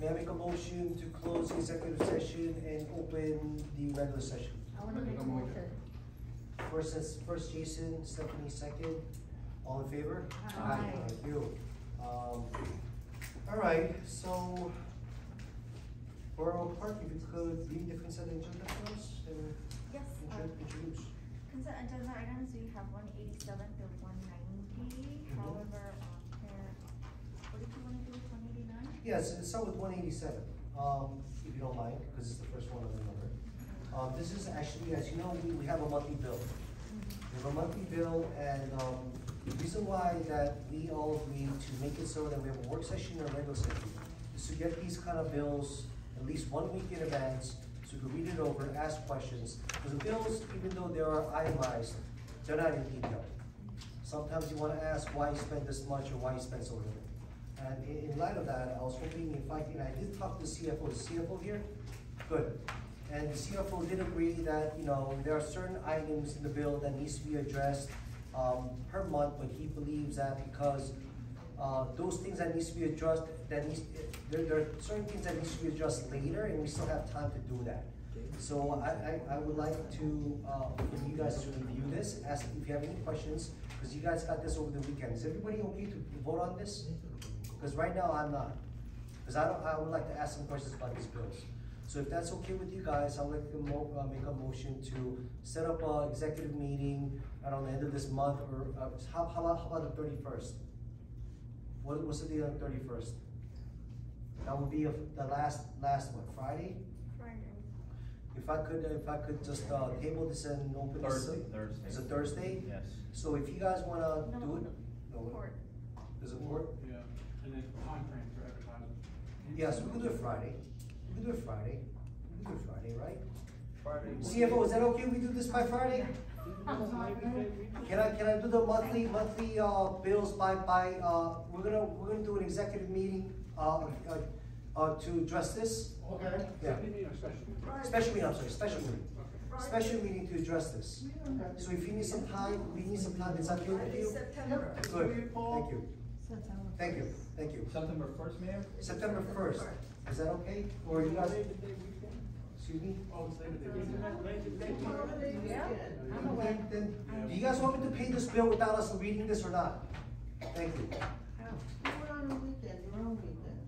May I make a motion to close the executive session and open the regular session? I wanna make a motion. First Jason, Stephanie second. All in favor? Aye. Thank you. All right, so Borough Park, if you could read the consent agenda for us and Yes, introduce. consent agenda items, we have 187 to 190. However, what did you want to do with 189? Yes, let's start with 187, if you don't mind, because it's the first one on the number. This is actually, as you know, we have a monthly bill. We have a monthly bill, and the reason why that we all agreed to make it so that we have a work session and a regular session is to get these kind of bills at least 1 week in advance, so you can read it over, ask questions. Because the bills, even though they are itemized, they're not in detail. Sometimes you want to ask why you spent this much or why you spent so little. And in light of that, I was hoping if I can, I did talk to the CFO. Is the CFO here? Good. And the CFO did agree that, you know, there are certain items in the bill that needs to be addressed per month, but he believes that because those things that needs to be addressed, there are certain things that needs to be addressed later, and we still have time to do that. So I would like to, for you guys to review this, ask if you have any questions, because you guys got this over the weekend. Is everybody okay to vote on this? Because right now I'm not, because I would like to ask some questions about these bills. So if that's okay with you guys, I would like to make a motion to set up an executive meeting around the end of this month, or how about the 31st? What's the date on the 31st? That would be the last one, Friday? Friday. If I could just table this and open this. Thursday. Is it Thursday? Yes. So if you guys wanna do it? Court. Is it court? Yeah, and then time frame for advertising. Yes, we can do it Friday. We can do it Friday. We can do it Friday, right? Friday. CFO, is that okay? We do this by Friday? Can I do the monthly bills by we're gonna do an executive meeting to address this? Okay. Yeah. Executive meeting or special meeting? Special meeting, I'm sorry, special meeting. Okay. Special meeting to address this. So if you need some time, we need some time, is that okay with you? September. Good, thank you. Thank you, thank you. September 1st, Mayor? September 1st, is that okay? Or you guys, excuse me? Oh, it's Labor Day. Yeah. Then, do you guys want me to pay this bill without us reading this or not? Thank you. We're on a weekend, you're on weekend.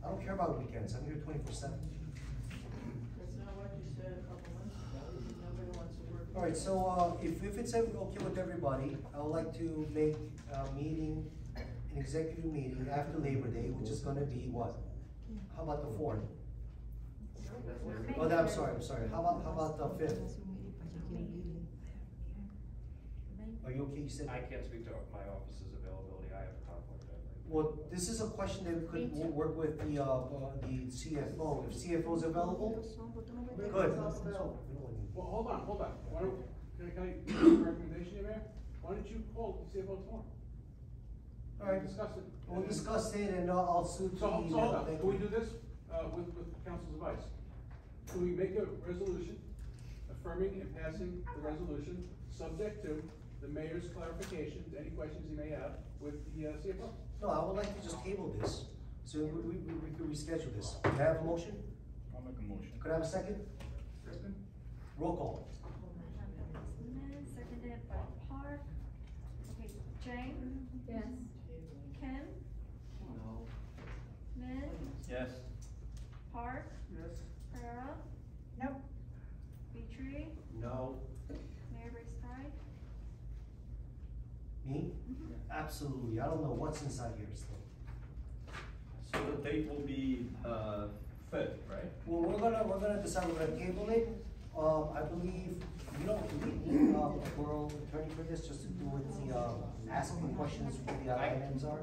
I don't care about weekends, I'm here 24/7. That's not what you said a couple months ago, nobody wants to work. All right, so if it's okay with everybody, I would like to make a meeting, an executive meeting after Labor Day, which is gonna be what? How about the 4th? Oh, I'm sorry. How about the 5th? Are you okay? You said. I can't speak to my office's availability, I have a conflict that night. Well, this is a question that we could work with the CFO. If CFO is available, good. Well, hold on. Why don't, can I give you a recommendation here, Mayor? Why don't you call the CFO tomorrow? All right, Discuss it. we'll discuss it and I'll suit So, the hold email. on, Thank can we you. do this, with council's advice? Can we make a resolution affirming and passing the resolution, subject to the mayor's clarifications, any questions he may have with the CFO? No, I would like to just table this, so we could reschedule this. Can I have a motion? I'll make a motion. Could I have a second? Roll call. Smith, seconded by Park. Okay, Jane? Yes. Kim? No. Smith? Yes. Park? Yes. Pereira? No. Petrie? No. Mayor Brickside? Me? Absolutely, I don't know what's inside here still. So the date will be 5th, right? Well, we're gonna decide, we're gonna table it. I believe, do we need a borough attorney for this, just to do with the, asking questions what the items are?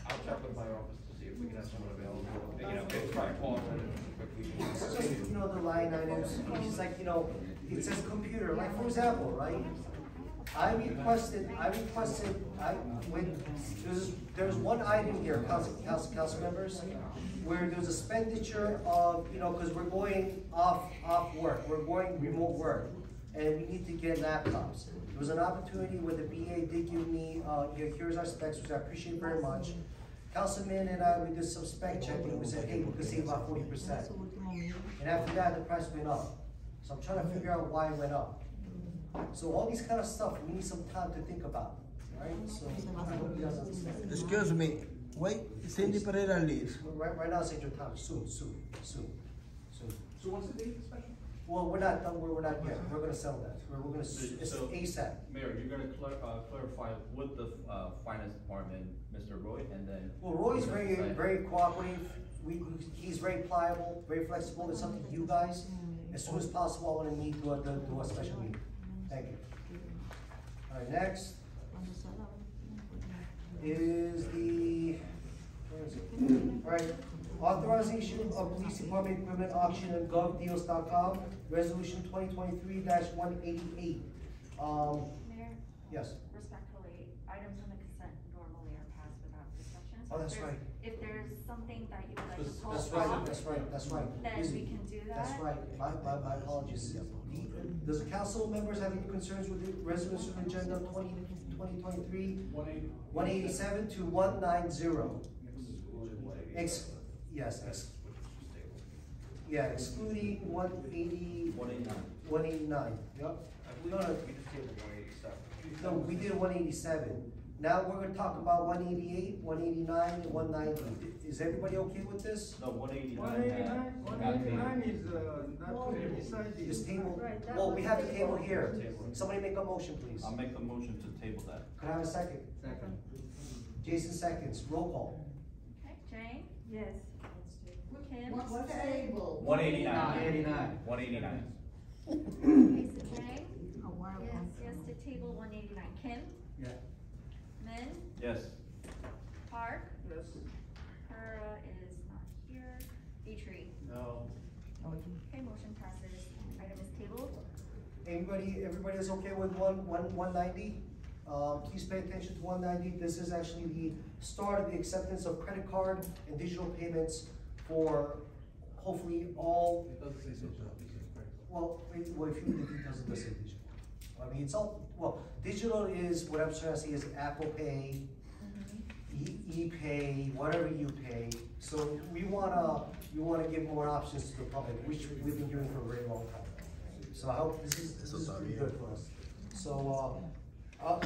I'll check with my office to see if we can have someone available, you know, if try to call it quickly. It's just, you know, the line items, it's like, you know, it says computer, like for example, right? I requested, there's one item here, council members, where there's expenditure of, you know, cause we're going off work, we're going remote work, and we need to get laptops. There was an opportunity where the BA did give me, here's our specs, which I appreciate very much. Councilman and I, we did some spec checking, we said, hey, we could save about 40%. And after that, the price went up. So I'm trying to figure out why it went up. So all these kind of stuff, we need some time to think about, right? So I hope you guys understand. Excuse me, wait, Cindy Pereira leaves. Right now, it's your time, soon. So what's the date of the special? Well, we're not done, we're not yet, we're gonna sell that, we're gonna, it's So- ASAP. Mayor, you're gonna clarify with the, finance department, Mr. Roy, and then. Well, Roy's very cooperative, he's very pliable, very flexible, it's up to you guys. As soon as possible, I wanna meet, do a special meeting. Thank you. Alright, next is the, where is it? Alright, authorization of police department equipment auction at govdeals.com, resolution 2023-188. Mayor? Yes. Respectfully, items on the consent normally are passed without discussion. So Oh, that's if there's- right. If there's something that you would like to pull That's off. right, that's right. Then we can do that. That's right, my apologies. Does the council members have any concerns with the resolution agenda 2023? 187 to 190? Excluding 180, 189, yep. I believe we just tabled 187. No, we did 187. Now we're gonna talk about 188, 189, and 190. Is everybody okay with this? No, 189. 189 is, not to be decided. This table, Right, that well, we was have the the table table. here. Table. Somebody make a motion, please. I'll make the motion to table that. Could I have a second? Second. Jason seconds, roll call. Okay, Jane? Yes. Kim? What table? 189. 189. Okay, so Jane? Yes, to table 189. Kim? Yeah. Min? Yes. Park? Yes. Kara is not here. Petrie? No. Okay, motion passes. Item is tabled. Everybody is okay with 190? Please pay attention to 190. This is actually the start of the acceptance of credit card and digital payments for hopefully all, It doesn't say digital, it says credit card. well, if you read the details, it does say digital. I mean, it's all, well, digital is, what I'm trying to say is Apple Pay, ePay, whatever you pay. So we wanna give more options to the public, which we've been doing for a very long time. So I hope this is pretty good for us. So, Of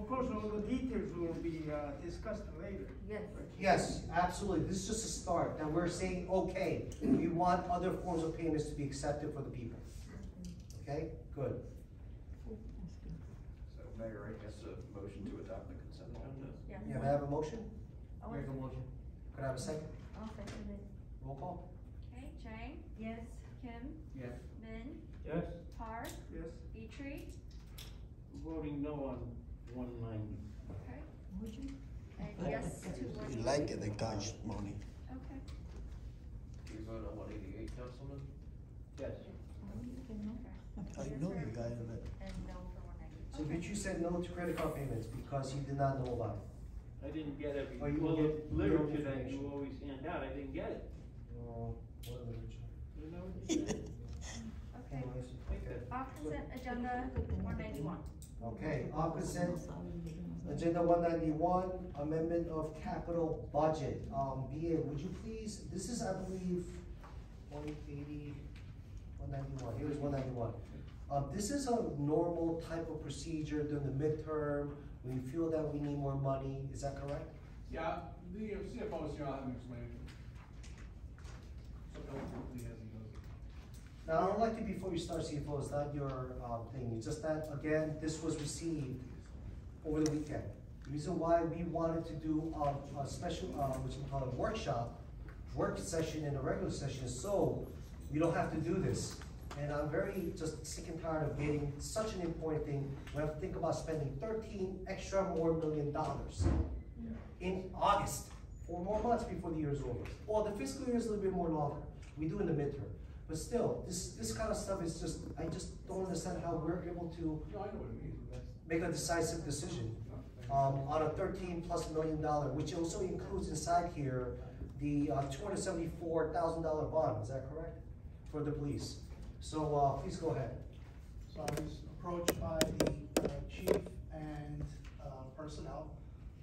course, all the details will be discussed later. Yes. yes, absolutely, this is just a start, and we're saying, okay, we want other forms of payments to be accepted for the people. Okay, good. So Mayor, I guess a motion to adopt the consent agenda. Yeah. Yeah, may I have a motion? Oh, Make a motion. Could I have a second? I'll second it. Roll call? Okay, Jane? Yes. Kim? Yes. Min? Yes. Park? Yes. Petrie? Voting no on 190. Okay. And yes to You 188. like it, the cash money. Okay. Do you vote on 188, Councilman? Yes. I know you guys, but And no for 190. So Vichy said no to credit card payments because he did not know about it. I didn't get every, Oh, you well, didn't the get literature your that you information. always hand out, I didn't get it. Whatever, Vichy. You know what you said? Okay. Anyways, okay. Off consent agenda 191. Okay, off consent agenda 191, amendment of capital budget. BA, would you please, this is, I believe, 180, 191, here's 191. This is a normal type of procedure during the midterm, when you feel that we need more money, is that correct? Yeah, the CFO is here, I'll have him explain it. So eloquently as he goes. Now, I don't like to, before you start, CFO, it's not your thing, it's just that, again, this was received over the weekend. The reason why we wanted to do a special, what you call it, work session in a regular session, so we don't have to do this. And I'm very just sick and tired of getting such an important thing, we have to think about spending 13 extra more $million in August, 4 more months before the year is over. Well, the fiscal year is a little bit more longer, we do in the midterm. But still, this kind of stuff is just, I just don't understand how we're able to No, I know what it means, but that's. make a decisive decision on a $13+ million, which also includes inside here the $274,000 bond, is that correct? For the police. So please go ahead. So I was approached by the chief and personnel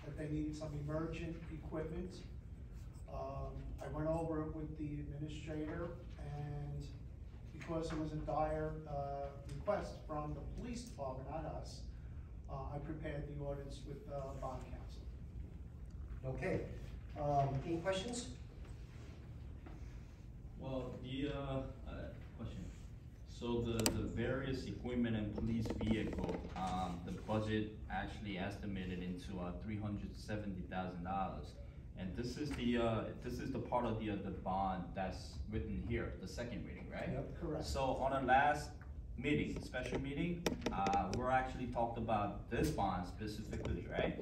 that they needed some emergent equipment. I went over it with the administrator, and because it was a dire, request from the police department, not us, I prepared the ordinance with, bond counsel. Okay, any questions? Well, question. So the various equipment and police vehicle, the budget actually estimated into $370,000. And this is the part of the bond that's written here, the second reading, right? Yep, correct. So on our last meeting, special meeting, we're actually talked about this bond specifically, right?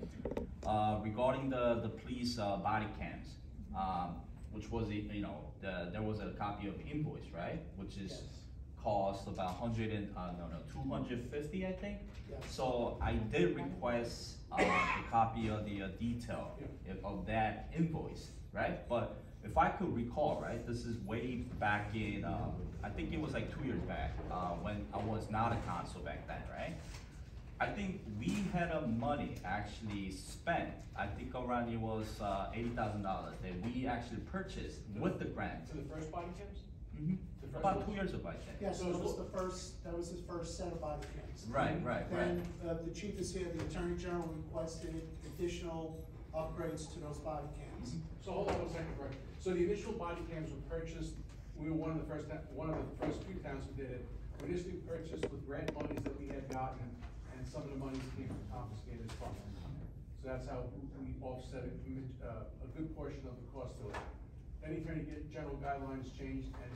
Regarding the police body cams, which was there was a copy of invoice, right? Which is Yes. cost about 250, I think. Yes. So I did request a copy of the detail of that invoice, right? But if I could recall, right, this is way back in, I think it was like 2 years back, when I was not a council back then, right? I think we had money actually spent, I think around it was $80,000 that we actually purchased with the grant. To the first body cams? The first About one? 2 years ago, I think. Yes, that was his first set of body cams. Right. Then, the chief is here, the attorney general requested additional upgrades to those body cams. So hold on 1 second, Greg. So the initial body cams were purchased, we were one of the first few towns who did it. We initially purchased with grant monies that we had gotten, and some of the monies came from confiscated funds. So that's how we offset a good portion of the cost of it. Then Attorney General guidelines changed, and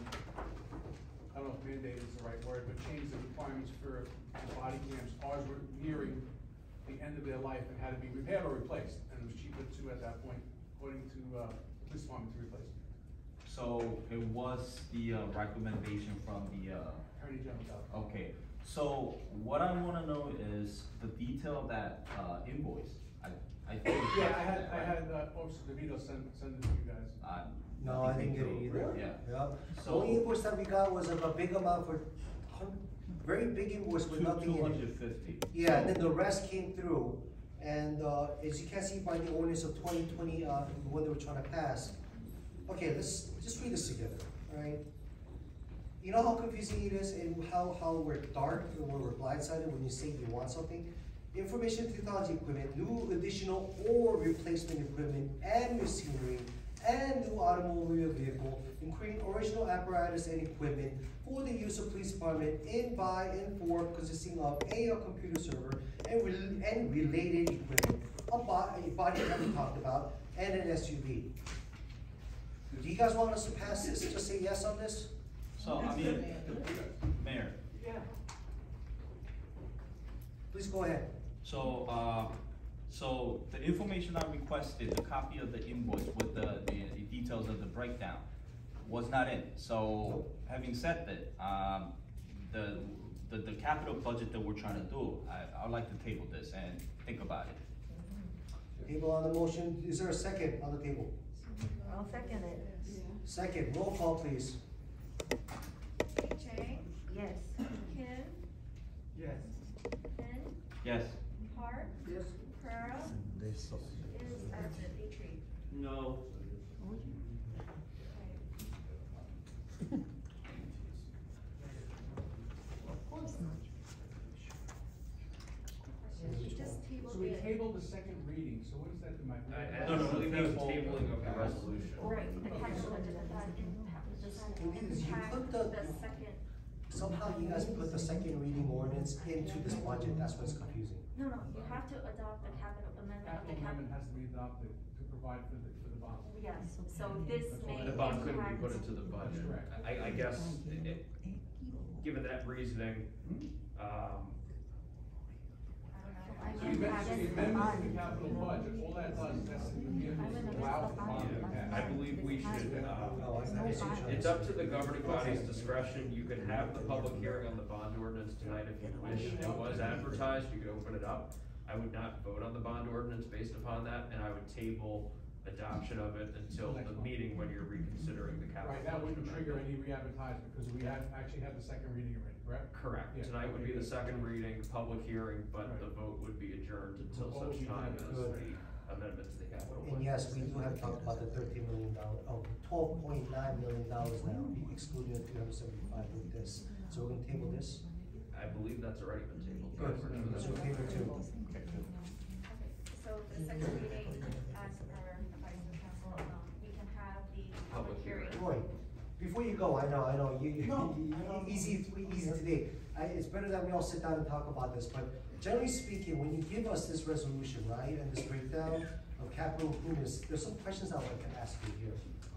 I don't know if mandate is the right word, but changed the requirements for the body cams. Ours were nearing the end of their life and had to be repaired or replaced, and it was cheaper to, at that point, according to the police department, to replace it. So it was the recommendation from the, Attorney General. okay. So what I wanna know is the detail of that invoice. I think. Yeah, I had Officer DeVito send it to you guys. No, I didn't get it either. Yeah. Yeah. The So- only invoice that we got was of a big amount for, very big invoice with nothing in it. 250. Yeah, and then the rest came through, and, as you can see by the ordinance of 2020, what they were trying to pass. Okay, let's just read this together, alright? You know how confusing it is and how we're dark and we're blindsided when you say you want something? Information technology equipment, new additional or replacement equipment and machinery, and new automobile vehicle, including original apparatus and equipment for the use of police department in, by, and for, consisting of a computer server and related equipment, a body that we talked about, and an SUV. Do you guys want us to pass this, just say yes on this? So, I mean, Mayor, Yeah. Please go ahead. so, so the information I requested, the copy of the invoice with the details of the breakdown was not in. So, having said that, the capital budget that we're trying to do, I'd like to table this and think about it. Table on the motion, is there a second on the table? I'll second it. Second, roll call please. Chang? Yes. Kim? Yes. Ken? Yes. Park? Yes. Pereira? They so. Is absent, Petrie. No. She just tabled So we it. tabled the second reading, so what does that do, Mike? I No, no, believe that was table- tabling of the resolution. Right, the capital budget, but that Because you impact put the the- second, Somehow you guys put the second reading ordinance into this budget, that's what's confusing. no, you have to adopt the capital amendment of the Capital amendment capital. has to be adopted to provide for the bond. Yes, so this may The bond couldn't be impact- put into the budget. Correct. I guess, given that reasoning, I So don't the know. amendment to the capital budget, all that does is that's to allow the bond to pass. I believe we should, No, I see what you're trying to it's say. up to the governing body's discretion. You can have the public hearing on the bond ordinance tonight if you wish. It was advertised, you could open it up. I would not vote on the bond ordinance based upon that, and I would table adoption of it until the meeting when you're reconsidering the capital. Right, that wouldn't budget trigger amendment. any re-advertisement, because we actually had the second reading already, correct? Correct. Yeah. Tonight would be the second reading, public hearing, but the vote would be adjourned until What would such be time done? as Good. the amendment to the capital budget. And yes, we do have talked about the $13 million, $12.9 million now, excluding the 375 with this. So we're gonna table this? I believe that's already been tabled. Good, so table two. Okay, so the second reading, as per advice of council, we can have the public hearing. Roy, before you go, I know, No, I don't- easy today. It's better that we all sit down and talk about this, but generally speaking, when you give us this resolution, right, and this breakdown of capital improvements, there's some questions I'd like to ask you here.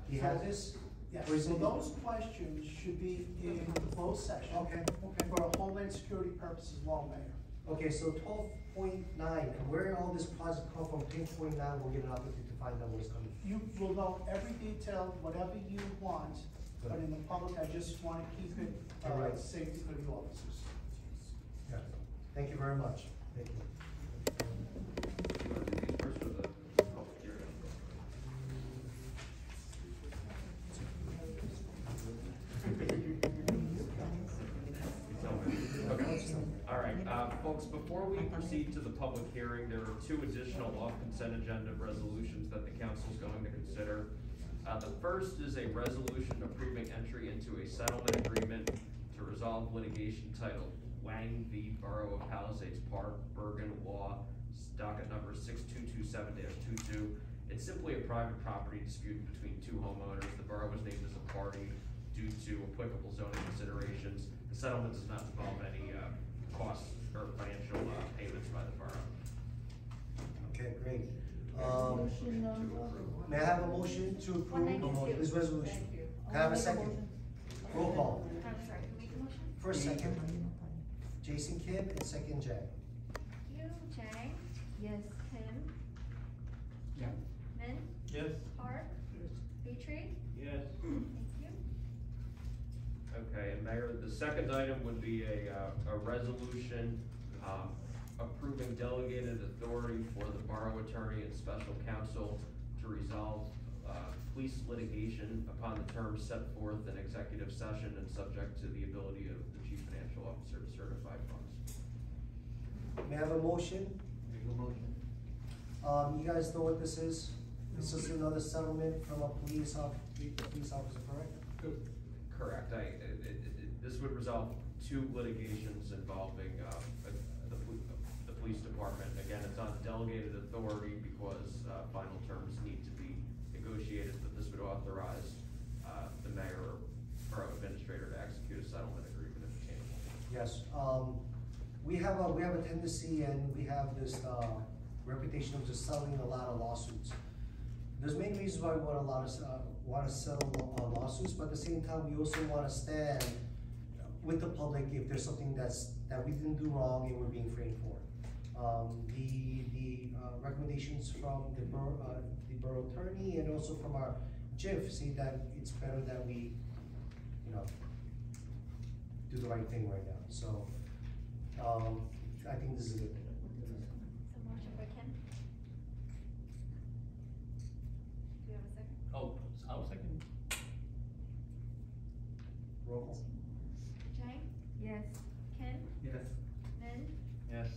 Do you have this? Yes, Or is so it- those questions should be in the closed session. Okay. For Homeland Security purposes, law, Mayor. Okay, so 12.9, and where all this project come from, 10.9, we'll get an opportunity to find out where it's coming from. You will know every detail, whatever you want, but in the public, I just wanna keep it, All right. safety for the officers. Yeah. Thank you very much. Thank you. You want to do these first or the public hearing? Okay, all right, folks, before we proceed to the public hearing, there are two additional off-consent agenda resolutions that the council is going to consider. The first is a resolution approving entry into a settlement agreement to resolve litigation titled Wang v. Borough of Palisades Park, Bergen Law, docket number 6227-22. It's simply a private property dispute between two homeowners. The borough was named as a party due to applicable zoning considerations. The settlement does not involve any costs or financial payments by the borough. Okay, great. Motion number. May I have a motion to approve 192. this resolution? Thank you. Can I have a second? Roll call. I'm sorry, who made the motion? First, second, Jason Kidd, and second, Jack. Thank you, Jang. Yes. Kim. Yeah. Min. Yes. Park. Petrie. Yes. Thank you. Okay, and Mayor, the second item would be a resolution, approving delegated authority for the borough attorney and special counsel to resolve, police litigation upon the terms set forth in executive session and subject to the ability of the chief financial officer to certify funds. May I have a motion? Make a motion. You guys know what this is? This is another settlement from a police officer, correct? Correct, this would resolve two litigations involving, the police department. Again, it's on delegated authority because, final terms need to be negotiated, but this would authorize, the mayor or administrator to execute a settlement agreement if attainable. Yes, we have a tendency and we have this, reputation of just settling a lot of lawsuits. There's many reasons why we want to settle lawsuits, but at the same time, we also want to stand with the public if there's something that we didn't do wrong and we're being framed for. The recommendations from the borough attorney and also from our JIF say that it's better that we, do the right thing right now. So, I think this is a good thing. So motion by Kim. Do you have a second? Oh, I'll second. Roll call. Jang. Yes. Kim. Yes. Min. Yes.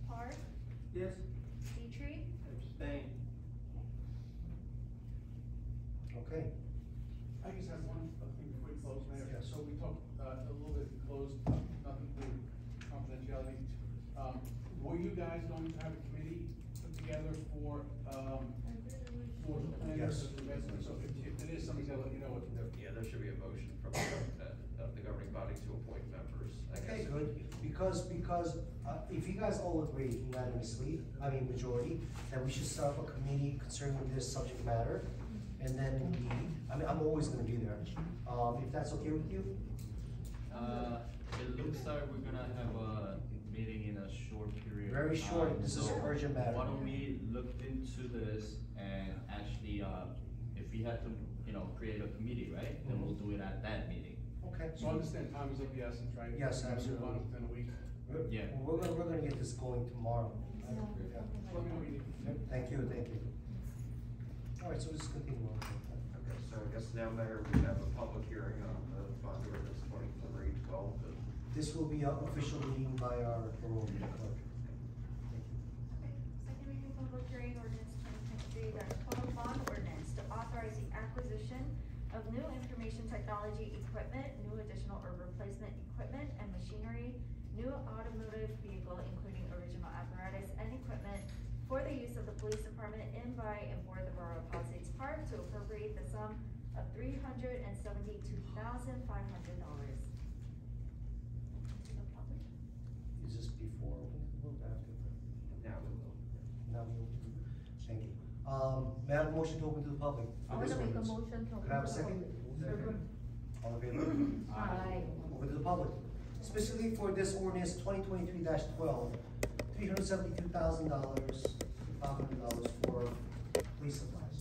Park. Yes. Petrie. Abstain. Okay. I just have one thing before we close, Mayor. Yes. So we talked a little bit closed, nothing to do with confidentiality. Were you guys going to have a committee put together for the planners Yes. and the residents? So if it is something, I'll let you know what to do. Yeah, there should be a motion from the governing body to appoint members, I guess. Okay, good, because, if you guys all agree unanimously, majority, that we should set up a committee concerning this subject matter, and then I'm always gonna be there, if that's okay with you? It looks like we're gonna have a meeting in a short period. Very short, this is so an urgent matter. Why don't we look into this and actually, if we had to, create a committee, right? Then we'll do it at that meeting. Okay. So I understand time is of the essence, right? Yes, We're gonna move on absolutely. within a week. Yeah. We're gonna get this going tomorrow. Let me know what you need. Thank you. All right, so let's continue on. Okay, so I guess now, Mayor, we have a public hearing on the bond ordinance 2312. This will be an official meeting by our borough clerk. Okay, second reading public hearing ordinance 2023-12 bond ordinance to authorize the acquisition of new information technology equipment, new additional or replacement equipment and machinery, new automotive vehicle, including original apparatus and equipment for the use of the police department in, by, and for the Borough of Palisades Park, to appropriate the sum of $372,500. Is this before open to the vote, after? Now we will. Now we open to the vote. Thank you. May I have a motion to open to the public? for I this wanna make a ordinance? motion to. Could I have a second? All in favor? Aye. Open to the public. Specifically for this ordinance 2023-12, $372,000, $500 for police supplies.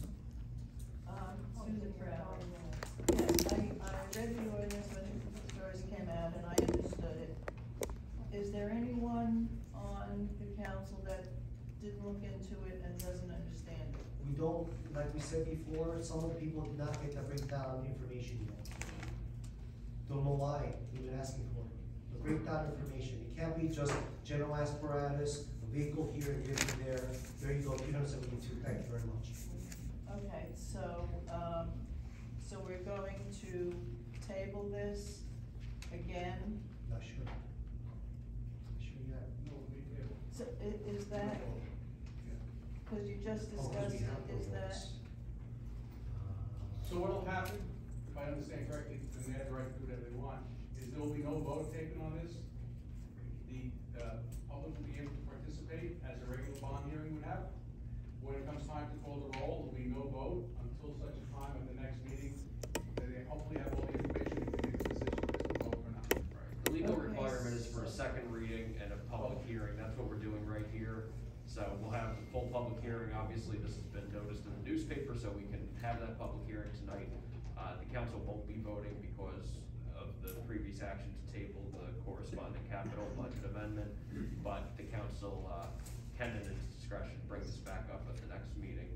Susan Brown. Yes, I read the ordinance when it first came out and I understood it. Is there anyone on the council that didn't look into it and doesn't understand it? We don't, like we said before, some of the people did not get the breakdown information yet. Don't know why, we've been asking for it. The breakdown information, it can't be just general apparatus, a vehicle here and there. There you go, 372, thank you very much. Okay, so we're going to table this again. Not sure. Sure you have. So is that, cause you just Oh, 'cause discussed we it, have is those. that? So what'll happen, if I understand correctly, then they have the right to do whatever they want, is there will be no vote taken on this. The, public will be able to participate as a regular bond hearing would have. When it comes time to call the roll, there'll be no vote until such a time at the next meeting, that they hopefully have all the information to make a decision if it's a vote or not. The legal Okay. requirement is for a second reading and a public hearing, that's what we're doing right here. So we'll have the full public hearing, obviously this has been noticed in the newspaper, so we can have that public hearing tonight. The council won't be voting because of the previous action to table the corresponding capital budget amendment, but the council, can in its discretion bring this back up at the next meeting,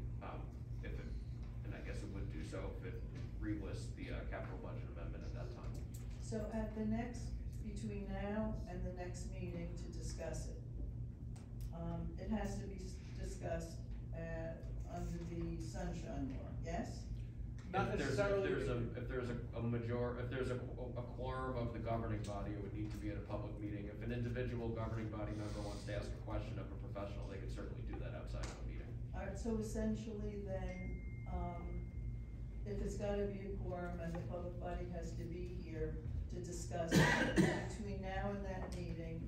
if it, and I guess it would do so if it relists the, capital budget amendment at that time. So at the next, between now and the next meeting to discuss it, it has to be discussed, under the sunshine law, yes? Not If there's necessarily. a quorum of the governing body, it would need to be at a public meeting. If an individual governing body member wants to ask a question of a professional, they could certainly do that outside of a meeting. Alright, so essentially then, if it's gotta be a quorum and the public body has to be here to discuss it, between now and that meeting,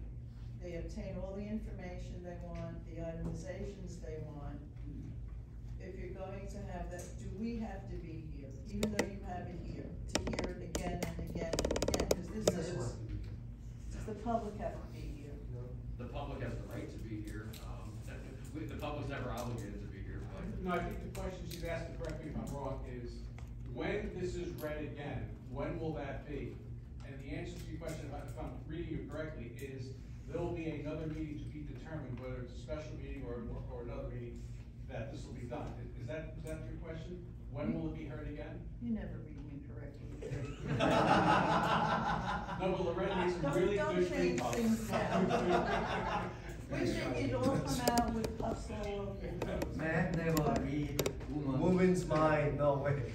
they obtain all the information they want, the itemizations they want. If you're going to have that, do we have to be here, even though you have it here, to hear it again and again and again? Cause this Yes, is, ma'am. does the public have to be here? The public has the right to be here, the public's never obligated to be here, but. No, I think the question she's asking, correct me if I'm wrong, is when this is read again, when will that be? And the answer to your question, if I'm reading you correctly, is there will be another meeting to be determined, whether it's a special meeting or another meeting, that this will be done. Is that your question? When will it be heard again? You never read me correctly. No, but Loretta made some really Don't good change things. things now. Wishing you'd all come out with puffs all over you. Man never read woman. Woman's mind, no way. Okay.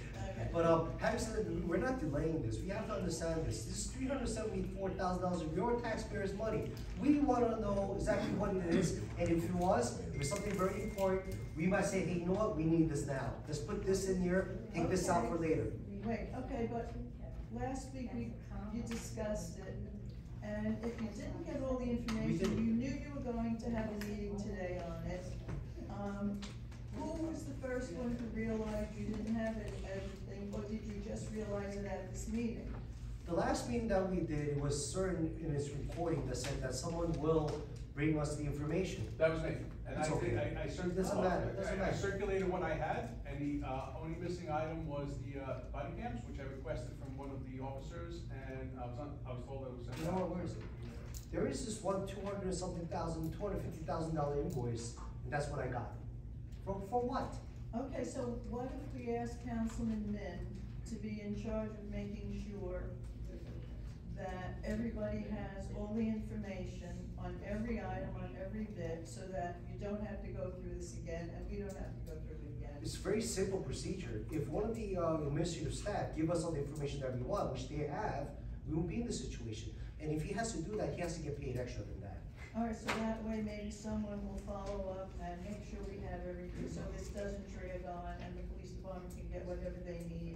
But, having said that, we're not delaying this, we have to understand this, this is $374,000 of your taxpayers' money. We wanna know exactly what it is, and if it was something very important, we might say, hey, you know what, we need this now. Let's put this in here, take this out for later. Wait, okay, but last week you discussed it, and if you didn't get all the information, you knew you were going to have a meeting today on it. Who was the first one to realize you didn't have everything, or did you just realize it at this meeting? The last meeting that we did, it was certain in its recording that said that someone will bring us the information. That was me. And It's okay. I Doesn't matter, doesn't I matter. circulated what I had, and the, only missing item was the, body cams, which I requested from one of the officers, and I was told that it was sent You know out. what, where is it? There is this one $250,000 invoice, and that's what I got. For what? Okay, so what if we ask Councilman Min to be in charge of making sure that everybody has all the information on every item, on every bit, so that you don't have to go through this again, and we don't have to go through it again. It's a very simple procedure. If one of the administrative staff give us all the information that we want, which they have, we won't be in this situation. And if he has to do that, he has to get paid extra than that. All right, so that way maybe someone will follow up and make sure we have everything, so this doesn't drag on, and the police department can get whatever they need.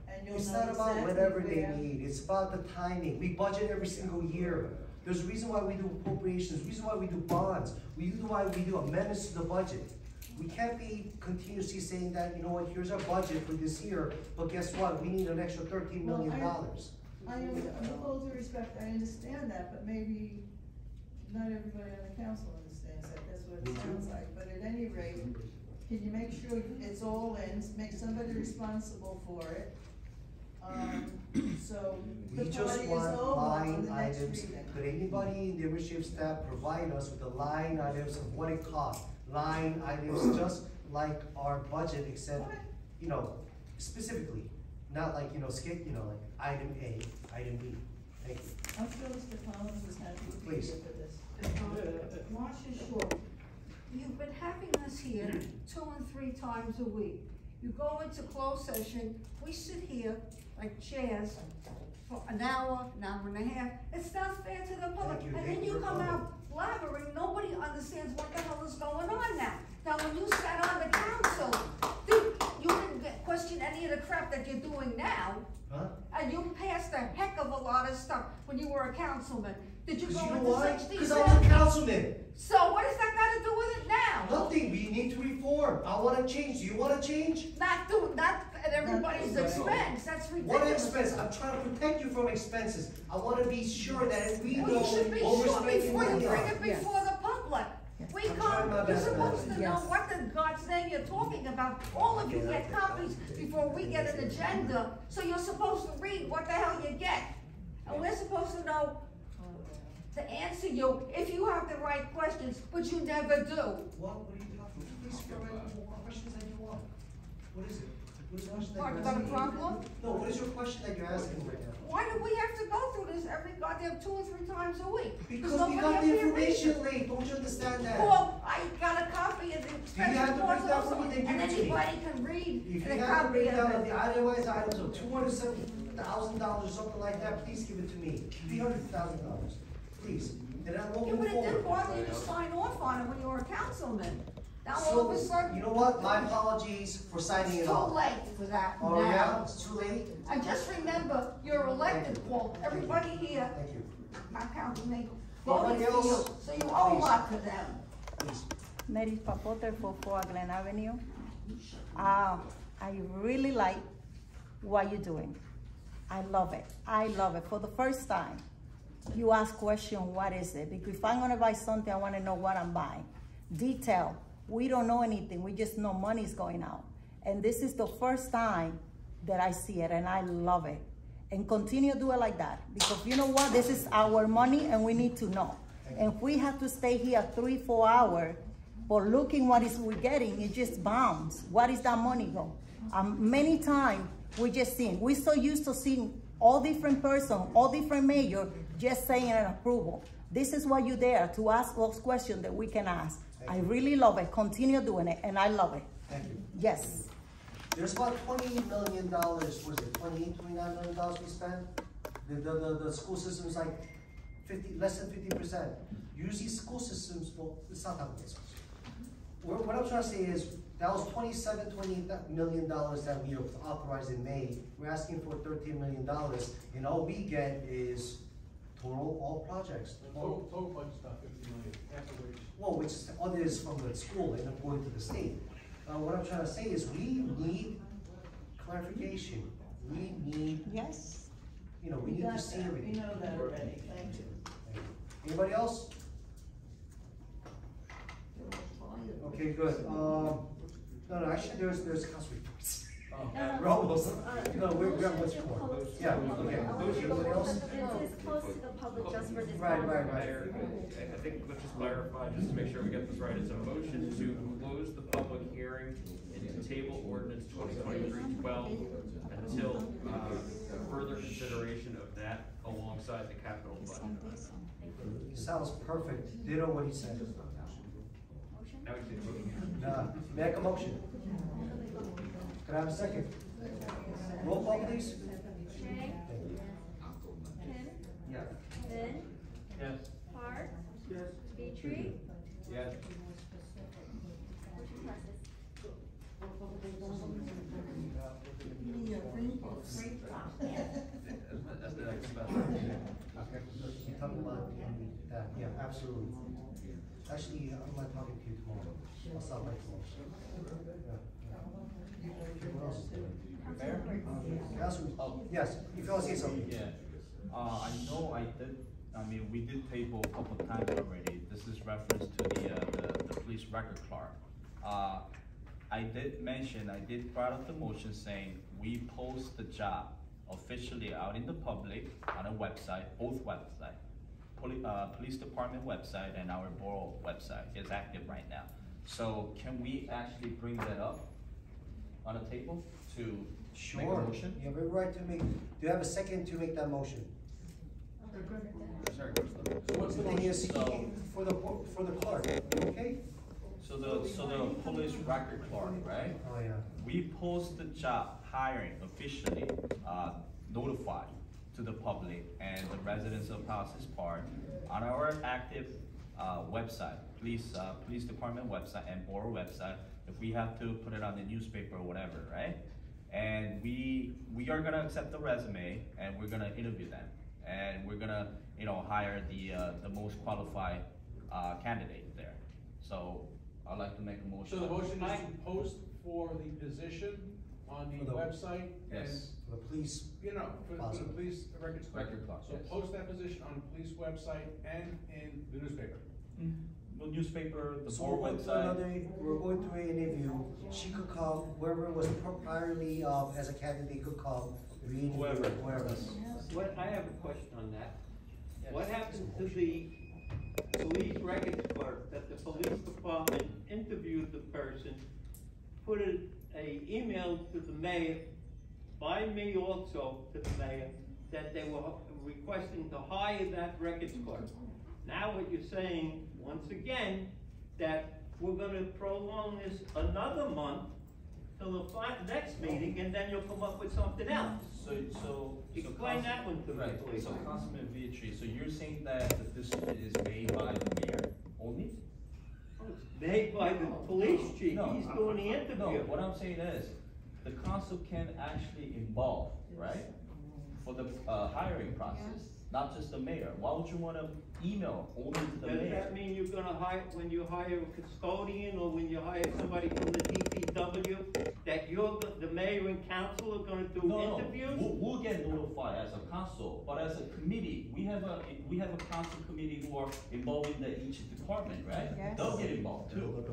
And you'll It's know not about exactly whatever they where- need, it's about the timing. We budget every single year. There's a reason why we do appropriations, reason why we do bonds, reason why we do amendments to the budget. We can't be continuously saying that, you know what, here's our budget for this year, but guess what, we need an extra $13 million. With all due respect, I understand that, but maybe not everybody on the council understands that, that's what Me it too. sounds like. But at any rate, can you make sure it's all in, make somebody responsible for it? So the We party just is want over on line the next items. reading. Could anybody in the administrative staff provide us with the line items of what it costs? Line items just like our budget, except, you know, specifically, not like, you know, skip, you know, like item A, item B. Thank you. I'm sure Mr. Collins was happy to be Please. here for this. Marcia Short, you've been having us here 2 and 3 times a week. You go into closed session, we sit here like chairs for an hour and a half. It's not fair to the public. Thank you. And Thank then you you for come coming. out blabbering, nobody understands what the hell is going on now. Now, when you sat on the council, you didn't question any of the crap that you're doing now. Huh? And you passed a heck of a lot of stuff when you were a councilman. Did you Because go you know into why? 60? Because I was a councilman. So what does that got to do with it now? Nothing, we need to reform. I wanna change, do you wanna change? Not at everybody's Not- expense, that's What ridiculous. expense? I'm trying to protect you from expenses. I wanna be sure that we Well, know you should be what we're sure spending before you money bring on. it before the public. We I'm trying come, my you're best, supposed ma'am. to know what the God's name you're talking about. All of you get copies before we get an agenda, so you're supposed to read what the hell you get. And we're supposed to know to answer you if you have the right questions, but you never do. What are you talking about? Please go right ahead. What questions that you want? What is it? What is the question that Mark, you're you got a asking? problem? No, what is your question that you're asking right now? Why do we have to go through this every goddamn 2 or 3 times a week? Because we nobody got up the here information reads it. late, don't you understand that? Well, I got a copy of the expense have to reports break down also, for me, then give and it to me. anybody can read If the you have to copy break of down it. the itemized items of $270,000 or something like that, please give it to me. $300,000, please. Then I won't Yeah, move but it didn't forward. bother you to sign off on it when you were a councilman. Now all So, of a sudden. you know what? My apologies for signing It's it too off. late for that Oh, yeah? now. It's too late? And just remember, you're elected, Paul. Everybody here, Thank you. not counting me, Anybody voted for you, else? so you owe a Please. lot to them. Please. Mary Papote for 4 Glen Avenue. I really like what you're doing. I love it. I love it. For the first time, you ask question, what is it? Because if I'm gonna buy something, I wanna know what I'm buying. Detail, we don't know anything. We just know money's going out. And this is the first time that I see it, and I love it. And continue to do it like that. Because you know what? This is our money, and we need to know. And if we have to stay here 3-4 hours, but looking what is we getting, it just bounds. What is that money go? Many times we just seen, we're so used to seeing all different person, all different mayor, just saying an approval. This is why you're there, to ask those questions that we can ask. I really love it. Continue doing it, and I love it. Thank you. Yes. There's about $20 million, what is it, $29 million we spent? The school system's like less than 50%. Usually school systems, well, it's not that much. What I'm trying to say is, that was $28 million that we authorized in May. We're asking for $13 million, and all we get is total all projects. Total budget's about 50 million, half of which. Well, which is, all it is from the school and going to the state. What I'm trying to say is, we need clarification. We need, Yes. you know, we need got to see that. everything. We know that already, thank you. Anybody else? Okay, good. No, actually, there's council reports. We're almost, no, we have much more. Yeah, okay. Anybody else? It is close to the public just for this. Right. Mayor, I think let's just clarify, just to make sure we get this right, it's a motion to close the public hearing and table ordinance 2023-12 until further consideration of that along alongside the capital budget. Sounds perfect, ditto what he said. Motion? Now we can vote. Make a motion. Can I have a second? Roll call, please. Shay? Kim? Yes. Vin? Yes. Park? Petrie? Yes. Motion passes. That's the next step. You're talking about that, yeah, absolutely. Actually, I'm not talking to you tomorrow. I'll stop by tomorrow. Yeah. Okay, what else is there? Mayor? Councilman, yes, if you want to say something. Yeah, I know we did table a couple of times already. This is reference to the police record clerk. I did brought up the motion saying we post the job officially out in the public on a website, both websites. Police department website and our borough website is active right now. So can we actually bring that up on a table to make a Sure, motion? you have every right to make, do you have a second to make that motion? Sorry, So what's the thing is, for the clerk, you okay? So the police record clerk, right? Oh, yeah. We post the job hiring officially, notified to the public and the residents of Palaces Park on our active website, police department website and borough website, if we have to put it on the newspaper or whatever, right? And we are gonna accept the resume and we're gonna interview them. And we're gonna, hire the most qualified candidate there. So I'd like to make a motion. So the motion is to post for the position on the For the- website and, Yes. For the police, for the police records clerk. Record clerk, So yes. post that position on the police website and in the newspaper. The newspaper, the so borough website. we're going to an interview, she could come, whoever was priorly, as a candidate could come, re-interview, whoever. What, I have a question on that. What happened to the police records clerk, that the police department interviewed the person, put a email to the mayor, by me also to the mayor, that they were requesting to hire that records clerk. Now what you're saying, once again, that we're gonna prolong this another month till the next meeting, and then you'll come up with something else. Explain that one to me, Right, please. so Councilman Vietri, so you're saying that the decision is made by the mayor only? It's made by the police chief, No, he's doing the interview. No, what I'm saying is, the council can actually involve, right? For the hiring process, not just the mayor. Why would you wanna email only to the Does mayor? that mean you're gonna hire, when you hire a custodian, or when you hire somebody from the DPW, that the mayor and council are gonna do No, interviews? we'll get notified as a council, but as a committee, we have a council committee who are involved in each department, right? Yes. They'll get involved too.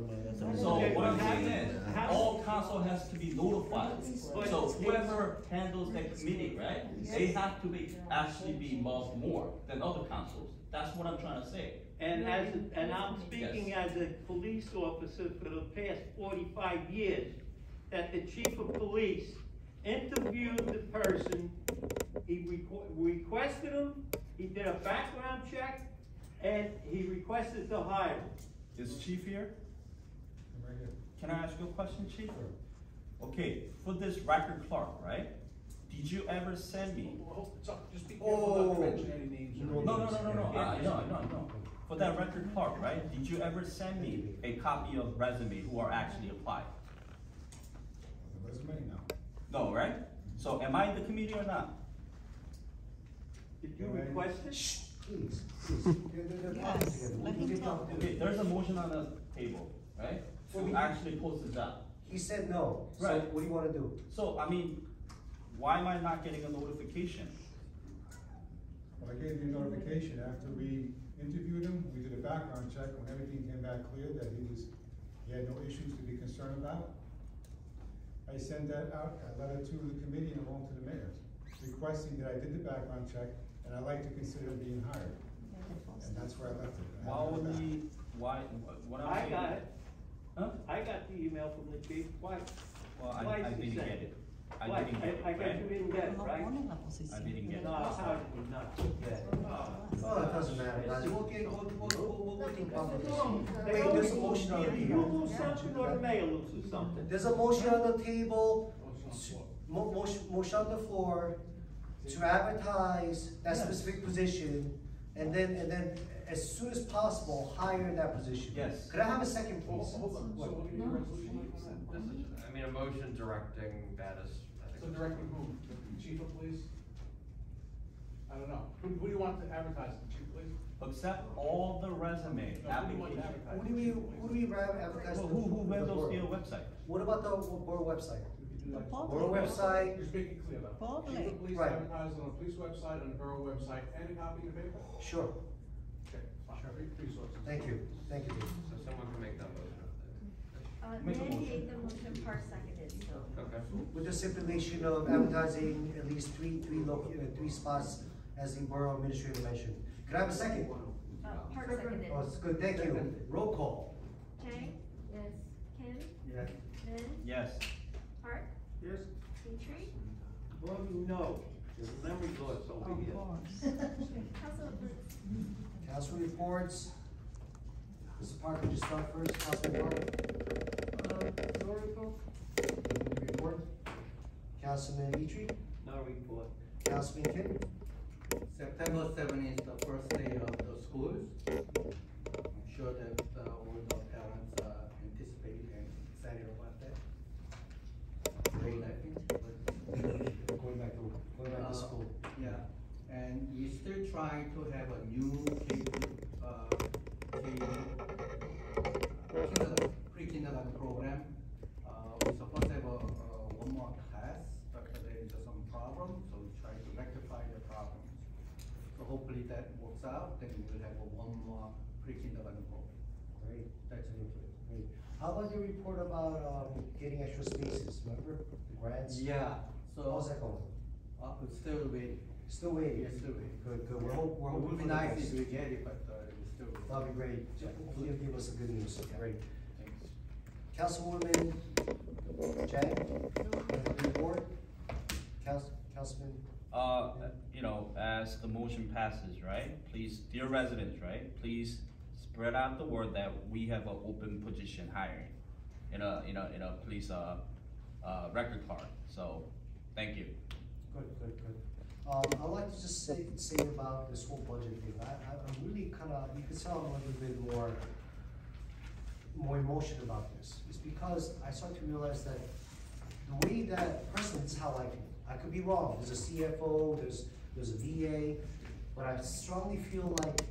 So Okay, what I'm but saying is, how- all council has to be notified. So whoever handles that committee, right, they have to actually be involved more than other councils. That's what I'm trying to say. And I'm speaking as a police officer for the past 45 years, that the chief of police interviewed the person, he requested him, he did a background check, and he requested to hire him. Is Chief here? Can I ask you a question, Chief? Okay, for this record clerk, right? Did you ever send me? Just be careful not to mention any names. No. I know. For that record clerk, right? Did you ever send me a copy of resume who are actually applied? The resume, no. No, right? So am I in the committee or not? Did you request it? Shh, please. They're talking Yes, together. let him talk. Okay, there's a motion on the table, right? To actually post the job. He said no, so Right. what do you wanna do? So, I mean, why am I not getting a notification? Well, I gave you a notification after we interviewed him, we did a background check, when everything came back clear that he had no issues to be concerned about. I sent that out, a letter to the committee and along to the mayor, requesting that I did the background check, and I'd like to consider being hired. And that's where I left it. I Why haven't would heard back. we, what I'm I saying? got it. Huh? I got the email from the chief, why? Well, Why I is he didn't saying get it. I Why? didn't get it, I guess right? you didn't get it, No right? ponen la posición. I didn't get it. No, how did you not get it? Oh, it doesn't matter, guys, we'll think about this. They Wait, there's a always motion on the lose- table. You lose something or the mayor loses something. There's a motion on the table, Motion on the floor. motion on the floor to advertise that specific position, and then as soon as possible, hire that position. Yes. Could I have a second, please? Hold on, so what do you need a resolution like on that? This is, I mean, a motion directing that is, I think. So directing who? The chief of police? I don't know. Who do you want to advertise? The chief of police? Accept all the resume No, who do you want to applications. advertise? Who do we advertise? Well, who handles the website? What about the borough website? We could do that. public. Borough website, Just make it clear though. Public. Chief of police Right. advertise on the police website, on the borough website, and a copy in the paper? sure, Okay, fine. Three sources. thank you, Dave. So someone can make that motion. Make a Nancy motion. made the motion, Park seconded, so. Okay. With the stipulation of advertising at least three spots as the borough administrator mentioned. Could I have a second? Park seconded. Oh, it's good, thank you. Roll call. Jay? Yes. Kim? Yeah. Lynn? Yes. Park? Yes. Petrie? Well, you know, there's memory loss over Of here. course. Council Brooks? Council reports. Mr. Parker, just start first, Councilman Parker. No report? Report. Councilman Petrie, No report. Councilman Kim. September 7 is the first day of the schools. I'm sure that all the parents are anticipating and excited about that. Great, I think. but- Going back to school. Yeah, and we still trying to have a new pre-kindergarten program. We're supposed to have one more class, but there is some problem, so we try to rectify the problems. So hopefully that works out, then we'll have one more pre-kindergarten program. Great, that's great. How about your report about, getting extra spaces, remember, the grants? Yeah, so. How's that going? It's still waiting. Still waiting? Yes, still waiting. Good, we're It hoping would be for the nice best. if we get it, but it's still waiting. That'd be great, hopefully you'll give us some good news, great. Thanks. Councilwoman Chang, report? Councilman? You know, as the motion passes, right, please, dear residents, right, please spread out the word that we have an open position hiring in a police, record card, so, thank you. Good. I'd like to just say about this whole budget thing, I'm really kinda, you can tell I'm a little bit more emotional about this. It's because I start to realize that the way that, personally, this is how I feel. I could be wrong, there's a CFO, there's a VA, but I strongly feel like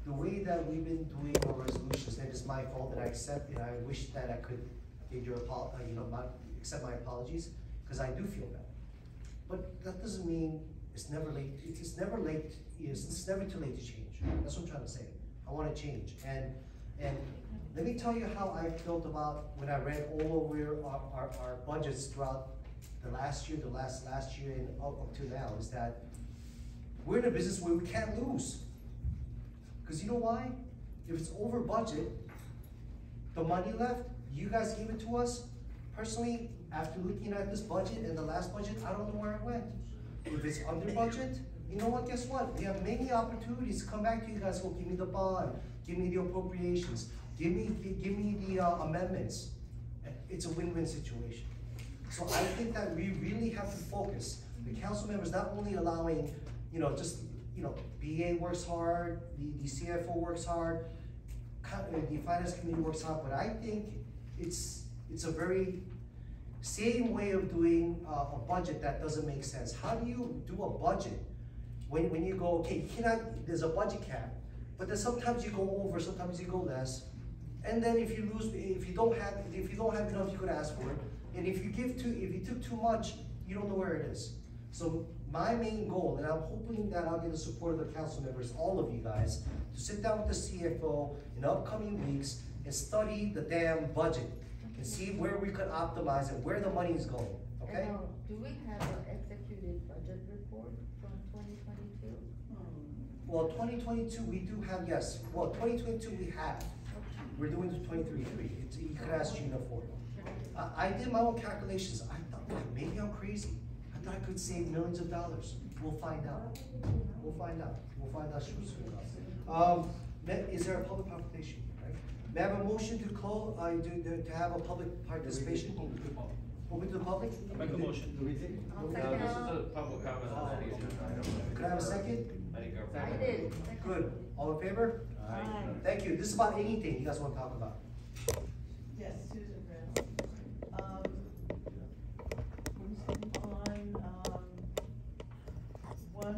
the way that we've been doing our resolutions, that is my fault, that I accept, and I wish that I could give your accept my apologies, because I do feel that. But that doesn't mean it's never late, it's never too late to change. That's what I'm trying to say. I wanna change, and let me tell you how I felt about when I read all over our budgets throughout the last year, last year and up to now, is that we're in a business where we can't lose. Cause you know why? If it's over budget, the money left, you guys gave it to us. Personally, after looking at this budget and the last budget, I don't know where it went. If it's under budget, you know what, guess what? We have many opportunities to come back to you guys, go give me the bond, give me the appropriations, give me the amendments. It's a win-win situation. So I think that we really have to focus. The council members not only allowing, BA works hard, the CFO works hard, the finance committee works hard, but I think it's a very same way of doing a budget that doesn't make sense. How do you do a budget when you go, okay, there's a budget cap, but then sometimes you go over, sometimes you go less, and then if you don't have enough, you could ask for it, and if you took too much, you don't know where it is. So my main goal, and I'm hoping that I'll get the support of the council members, all of you guys, to sit down with the CFO in upcoming weeks and study the damn budget and see where we could optimize and where the money is going, okay? And, do we have an executed budget report from 2022? Well, 2022, we do have, yes. Well, 2022, we have. We're doing 2023. You could ask Gina for it. I did my own calculations. Maybe I'm crazy. I thought I could save millions of dollars. We'll find out. We'll find out. We'll find out soon enough. Is there a public participation, right? May I have a motion to close, to have a public participation? Open to the public? Make a motion. I'll No, second this is it. a public comment on the agenda item. Could I have a second? I didn't go. I did. Good. All in favor? Aye. Thank you. This is about anything you guys want to talk about. Yes, Susan Brown. On,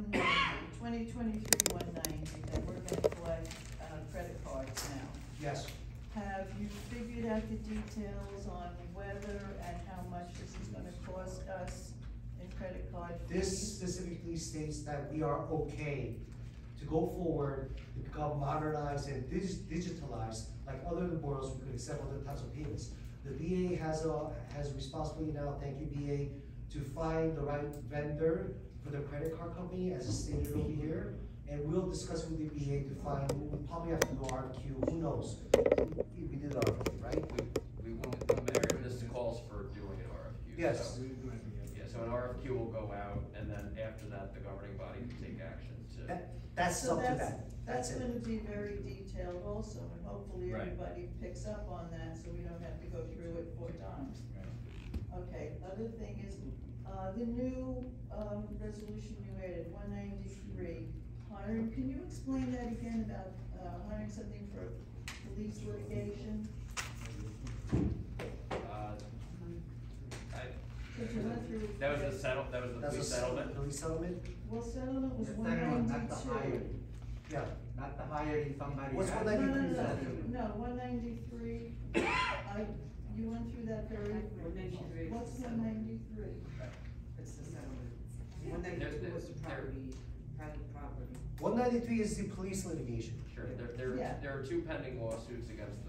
2023-190, that we're gonna collect, credit cards now. Yes. Have you figured out the details on whether and how much this is gonna cost us in credit card fees? This specifically states that we are okay to go forward, to become modernized and digitalized, like other boroughs, we could accept other types of payments. The VA has responsibility now, thank you VA, to find the right vendor for the credit card company, as is stated over here. And we'll discuss with the VA to find, we probably have to do RFQ, who knows? We did RFQ, right? The mayor, this calls for doing an RFQ. Yes. So, yeah, so an RFQ will go out, and then after that, the governing body can take action to. That's So up to that. That's it. gonna be very detailed also, and hopefully Right. everybody picks up on that, so we don't have to go through it 4 times. Okay, other thing is, the new, resolution you added, 193, hiring, can you explain that again about, hiring something for police litigation? Because you went through. That was the That's police a settlement? police settlement? Well, settlement was The one settlement, ninety-two. not the hiring. Yeah. Not the hiring somebody. What's else. 193? No, 193, you went through that very. 193. What's 193? It's the settlement. 192 was the private property. 193 is the police litigation. Sure, Yeah. there are 2 pending lawsuits against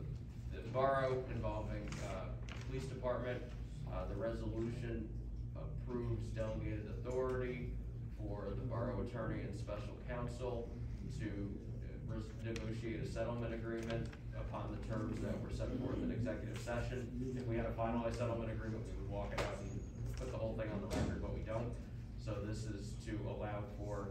the borough involving, police department. The resolution approves delegated authority for the borough attorney and special counsel to negotiate a settlement agreement upon the terms that were set forth in executive session. If we had a finalized settlement agreement, we would walk it out and put the whole thing on the record, but we don't. So this is to allow for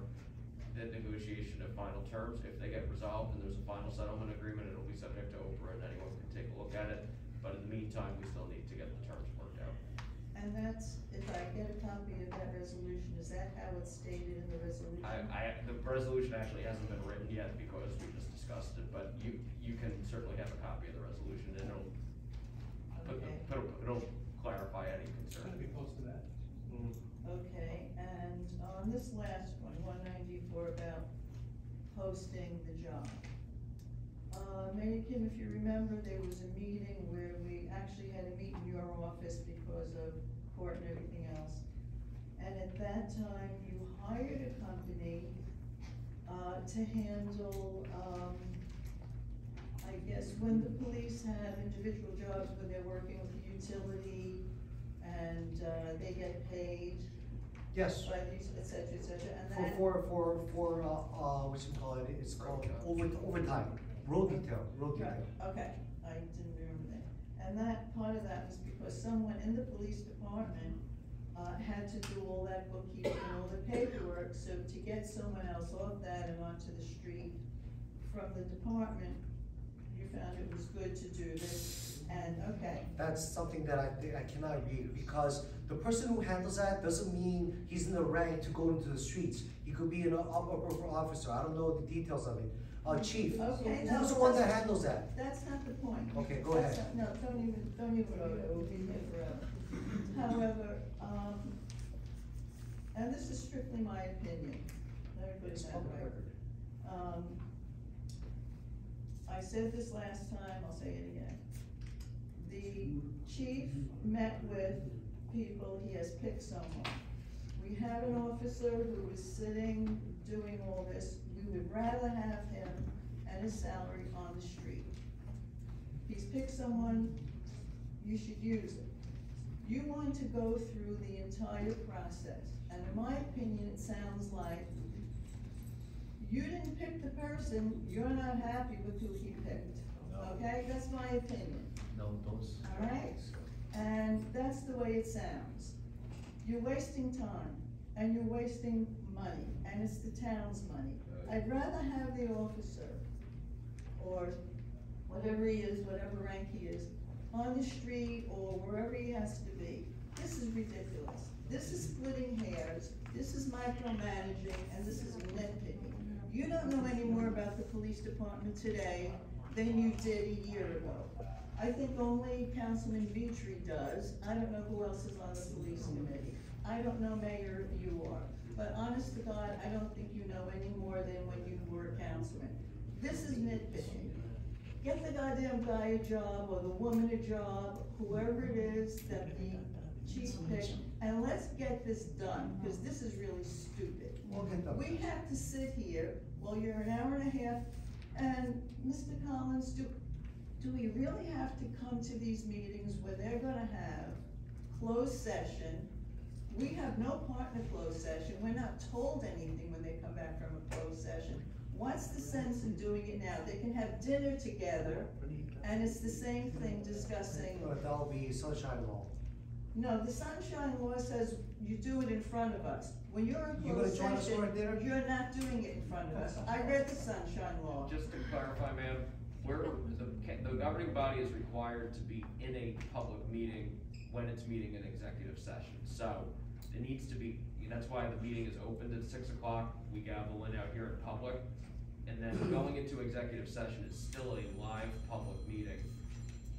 the negotiation of final terms. If they get resolved and there's a final settlement agreement, it'll be subject to Oprah and anyone can take a look at it. But in the meantime, we still need to get the terms worked out. And that's, if I get a copy of that resolution, is that how it's stated in the resolution? The resolution actually hasn't been written yet because we just discussed it, but you can certainly have a copy of the resolution and it'll clarify any concern. Gonna be close to that. Okay, and on this last one, 194, about posting the job. Mary Kim, if you remember, there was a meeting where we actually had to meet in your office because of court and everything else. And at that time, you hired a company, to handle, I guess, when the police have individual jobs where they're working with the utility and, they get paid. Yes. By these, et cetera, and then. For what you call it, it's called overtime, road detail. Right, okay, I didn't remember that. And that, part of that was because someone in the police department, had to do all that bookkeeping and all the paperwork, so to get someone else off that and onto the street from the department, you found it was good to do this, and, okay. That's something that I cannot agree, because the person who handles that doesn't mean he's in the rank to go into the streets. He could be an upper officer, I don't know the details of it. Chief, Okay, no, who's the one that that's- handles that? That's not the point. Okay, go That's ahead. not- No, don't even, we'll be here forever. However, and this is strictly my opinion, let me put it that way. I said this last time, I'll say it again. The chief met with people, he has picked someone. We have an officer who is sitting, doing all this, we would rather have him and his salary on the street. He's picked someone, you should use it. You want to go through the entire process, and in my opinion, it sounds like you didn't pick the person, you're not happy with who he picked, okay? That's my opinion. No, those. All right? And that's the way it sounds. you're wasting time, and you're wasting money, and it's the town's money. I'd rather have the officer, or whatever he is, whatever rank he is, on the street or wherever he has to be. This is ridiculous. This is splitting hairs, this is micromanaging, and this is nitpicking. You don't know any more about the police department today than you did a year ago. I think only Councilman Vitry does. I don't know who else is on the police committee. I don't know, Mayor, you are. But honest to God, I don't think you know any more than when you were a councilman. This is nitpicking. Get the goddamn guy a job, or the woman a job, whoever it is that the chief picked, and let's get this done, because this is really stupid. We have to sit here, well, you're an hour and a half, and Mr. Collins, do we really have to come to these meetings where they're gonna have closed session? We have no part in a closed session, we're not told anything when they come back from a closed session. What's the sense in doing it now? They can have dinner together, and it's the same thing discussing. But that'll be sunshine law. No, the sunshine law says you do it in front of us. When you're in You closed gonna join us session, for dinner? you're not doing it in front of us. I read the sunshine law. Just to clarify, ma'am, the governing body is required to be in a public meeting when it's meeting in executive session. So it needs to be, that's why the meeting is opened at 6 o'clock. We gavel in out here in public. And then going into executive session is still a live public meeting.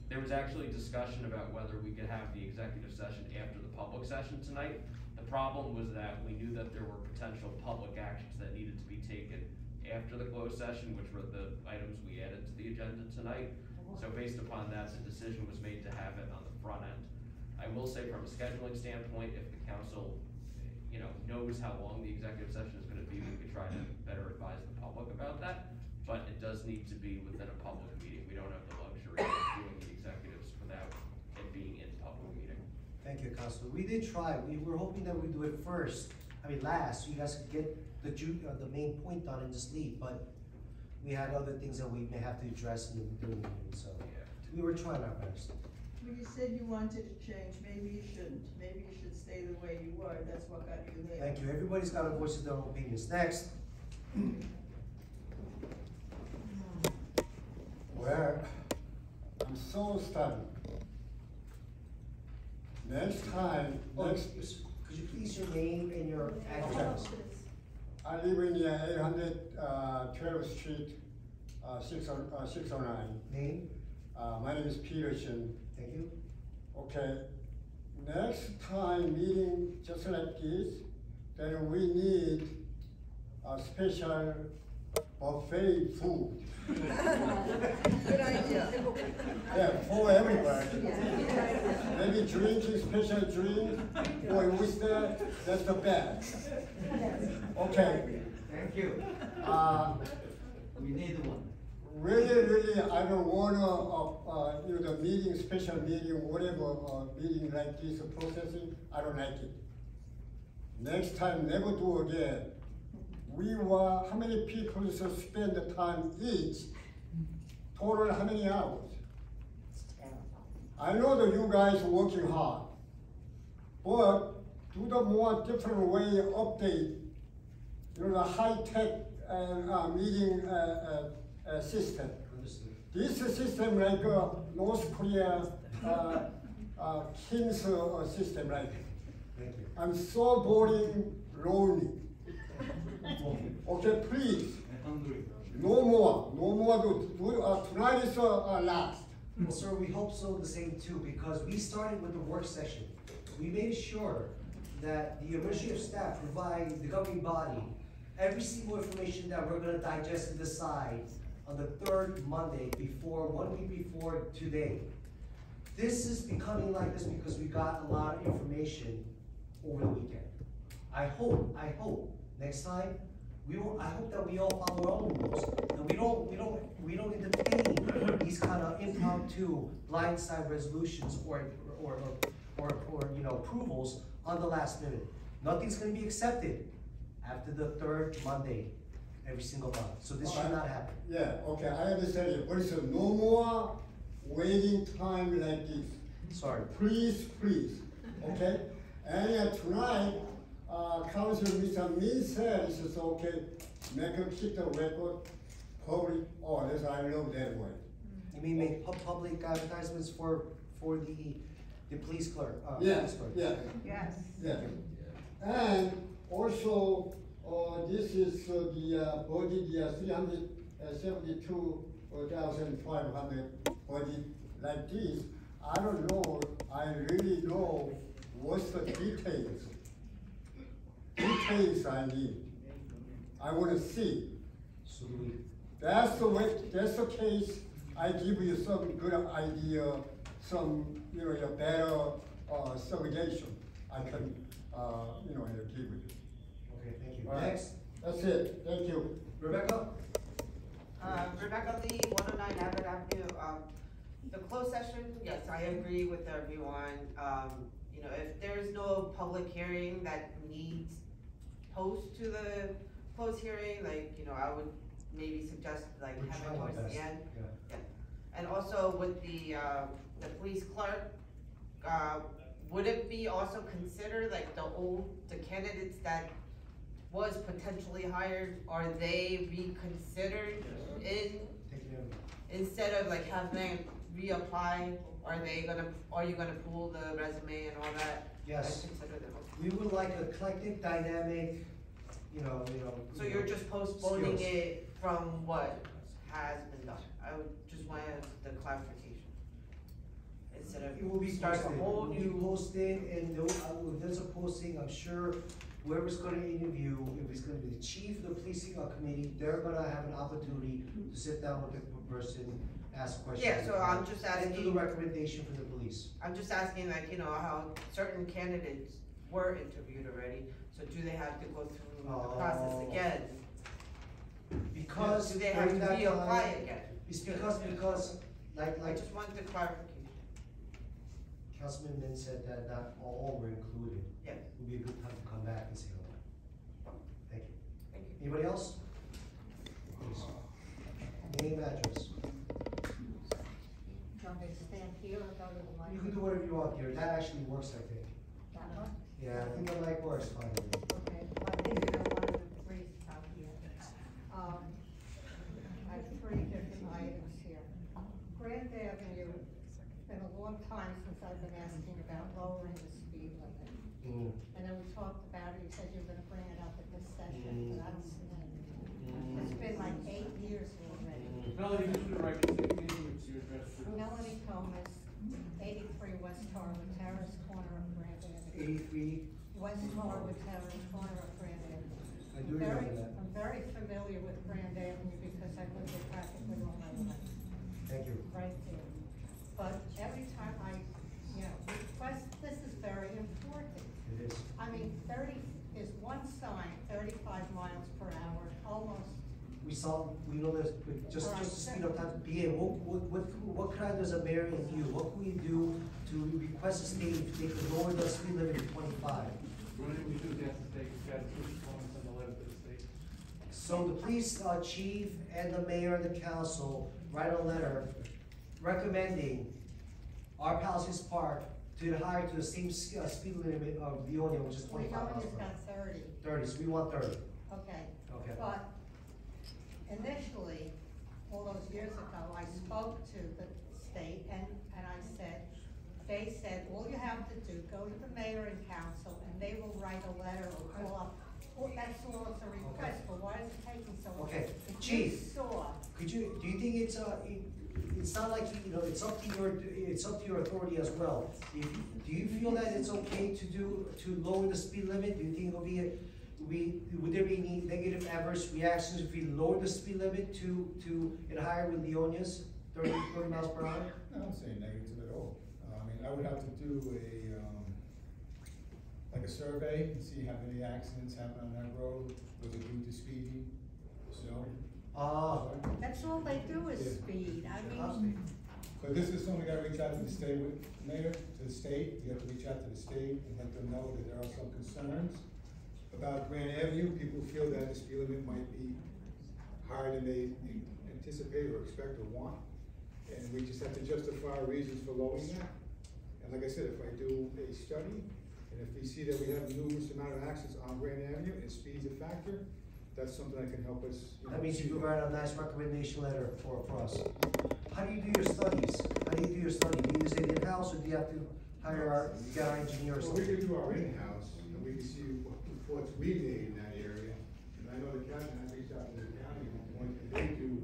There was actually discussion about whether we could have the executive session after the public session tonight. The problem was that we knew that there were potential public actions that needed to be taken after the closed session, which were the items we added to the agenda tonight. So based upon that, the decision was made to have it on the front end. I will say from a scheduling standpoint, if the council, knows how long the executive session is gonna be, we could try to better advise the public about that. But it does need to be within a public meeting. We don't have the luxury of doing the executives without it being in public meeting. Thank you, Councilor. We did try. We were hoping that we'd do it last, so you guys could get the main point done and just leave, but we had other things that we may have to address in the meeting, so we were trying our best. Well, you said you wanted to change, maybe you shouldn't. Maybe you should stay the way you are, that's what got you there. Thank you. Everybody's got to voice their own opinions. Next. Well, I'm so stunned. Next time, could you please your name and your address? I live in 812th Street, 609. Name? My name is Peterson. Thank you. Okay, next time meeting just like this, then we need a special buffet food. Good idea. Yeah, for everybody. Maybe drinking special drink or oyster, that's the best. Okay. Thank you. We need one. Really, I don't wanna, the meeting, special meeting, whatever, meeting like this processing, I don't like it. Next time, never do again. How many people should spend the time each? Total how many hours? I know that you guys are working hard, but do the more different way update, the high-tech meeting system. This system like North Korea King's system like. I'm so boring, lonely. Okay, please. No more. Tonight is last. Well, sir, we hope so the same too, because we started with the work session. We made sure that the administrative staff provide the governing body every single information that we're gonna digest and decide on the third Monday 1 week before today. This is becoming like this because we got a lot of information over the weekend. I hope next time I hope that we all follow our own rules, and we don't entertain these kind of impromptu blindside resolutions or approvals on the last minute. Nothing's going to be accepted after the third Monday every single month. So this should not happen. Yeah, okay, I understand it, but it's no more waiting time like this. Sorry. Please, okay? And tonight, Councilor Mr. Min said it's okay, make him keep the record, public orders, I love that word. You mean make public advertisements for the police clerk? Yeah, police clerk. yeah. Yes. Yeah. And also, this is the budget, 372,500 budget like this. I don't know, I really know what's the details. Details I need. I wanna see. So do we, That's the way, that's the case, I give you some good idea, some, a better, suggestion I can, give you. okay, thank you. All right. Next, That's it, thank you. Rebecca? Rebecca Lee, 109 Abbott Avenue. The closed session, yes, I agree with everyone. If there's no public hearing that needs post to the closed hearing, I would maybe suggest We're having trying our towards best, the end. yeah. And also with the police clerk, would it be also considered the candidates that was potentially hired, are they reconsidered instead of having them reapply? Are you gonna pull the resume and all that? Yes. And consider them? We would like a eclectic, dynamic, So you're just postponing skills. it from what has been done? I would just want the clarification. Instead of It will be start a posted, whole it will be new. posted, and there's a posting, I'm sure whoever's gonna interview, if it's gonna be the chief of the policing committee, they're gonna have an opportunity to sit down with the person, ask questions. Yeah, so I'm just And do the asking, recommendation for the police. I'm just asking how certain candidates were interviewed already, so do they have to go through the process Oh. again? Because Do they have to during that reapply time- again? It's because, I like just wanted the clarification. Councilman Min said that not all were included. Yeah. It would be a good time to come back and say hello. Thank you. Thank you. Anybody else? Please. Name, address. Want me to stand here or go to the mic? You can do whatever you want here. That actually works, I think. That one? Yeah, I think the mic works fine. Okay, well, I think you're one of the three out here. I have three different items here. Grand Avenue, it's been a long time since I've been asking about lowering the speed limit. And then we talked about it, you said you were gonna bring it up at this session, but I don't see that. It's been like 8 years already. Melanie, just for the record, name your address. Melanie Comas, 83 West Harwood Terrace, corner of Grand Avenue. 83, West Harwood Terrace, corner of Grand Avenue. I do remember that. I'm very familiar with Grand Avenue because I lived there practically all my life, Thank you. right there. But every time I, request, this is very important. It is. I mean, 30 is one sign, 35 miles per hour, almost. We saw, we know this, but just to speed up time, BA, what kind of does a mayor and you, what can we do to request a state if they could lower the speed limit to 25? What do we do against the state? We've got two comments on the letter to the state. So the police chief and the mayor and the council write a letter recommending our Palaces Park to hire to the same speed limit of Leonia, which is 25 miles Leonia's per hour. got 30. 30, so we want 30. Okay. Okay. But initially, all those years ago, I spoke to the state and I said, they said, all you have to do, go to the mayor and council and they will write a letter or call up. Well, that's all it's a request, but why is it taking so long? Okay, If Chief. you saw, Do you think it's not like, it's up to your authority as well. Do you feel that it's okay to lower the speed limit? Do you think would there be any negative adverse reactions if we lower the speed limit to it higher with Leonia's 30 miles per hour? I don't say negative at all. I would have to do a survey and see how many accidents happen on that road. Was it due to speeding? that's all they do is Yeah. speed. I mean, But this is something I reach out to the state with, Mayor, to the state. You have to reach out to the state and let them know that there are some concerns about Grand Avenue. People feel that the speed limit might be higher than they anticipate or expect or want. And we just have to justify our reasons for lowering that. And like I said, if I do a study And if we see that we have numerous amount of accidents on Grand Avenue, and speed's a factor, that's something that can help us. That means you could write a nice recommendation letter for us. How do you do your studies? How do you do your study? Do you use it in-house, or do you have to hire get our engineer or So we something? can do our in-house, and we can see what reports we made in that area. And I know the captain, I reached out to the county at one point, and they do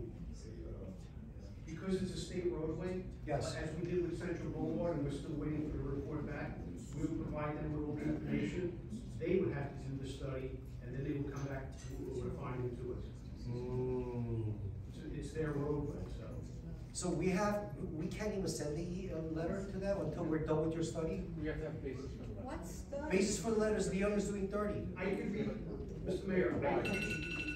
Because it's a state roadway. Yes. As we did with Central Boulevard, and we're still waiting for the report back, we would provide them with all the information. They would have to do the study, and then they will come back with a finding to us. It's their roadway, so. So we can't even send the letter to them until we're done with your study? We have to have basis for the letter. What study? Basis for the letters, Leon is doing 30. I can read, Mr. Mayor,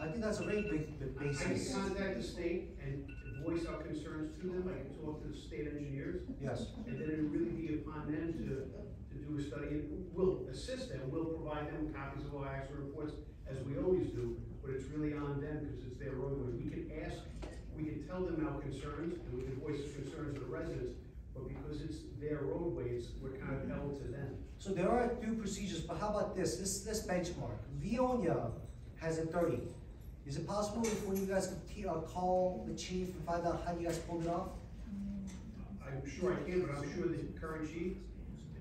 I think that's a very big I can basis. contact the state and voice our concerns to them, I can talk to the state engineers. Yes. And then it would really be upon them to do a study, and we'll assist them, we'll provide them copies of our accident reports, as we always do, but it's really on them, because it's their roadway. We can ask, we can tell them our concerns, and we can voice the concerns of the residents, but because it's their roadways, we're kind of held to them. So there are due procedures, but how about this? This benchmark. Leonia has a 30. Is it possible if when you guys could call the chief and find out how you guys pulled it off? I'm sure I can, but I'm sure the current chief,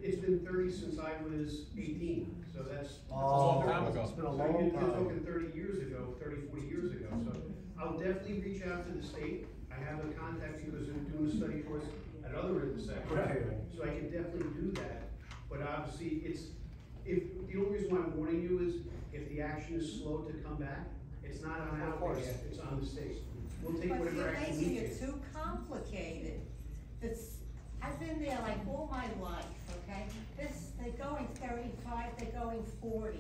it's been 30 since I was 18, so that's a long time ago. It's been a So long you're time. talking 30 years ago, 30, 40 years ago, so I'll definitely reach out to the state. I have a contact because they're doing a study for us at other intersections. Right. So I can definitely do that, but obviously the only reason why I'm warning you is if the action is slow to come back, it's not on Of our course. behalf, it's on the state. We'll take But whatever you're action we making take. it too complicated. I've been there like all my life, okay? They're going 35, they're going 40.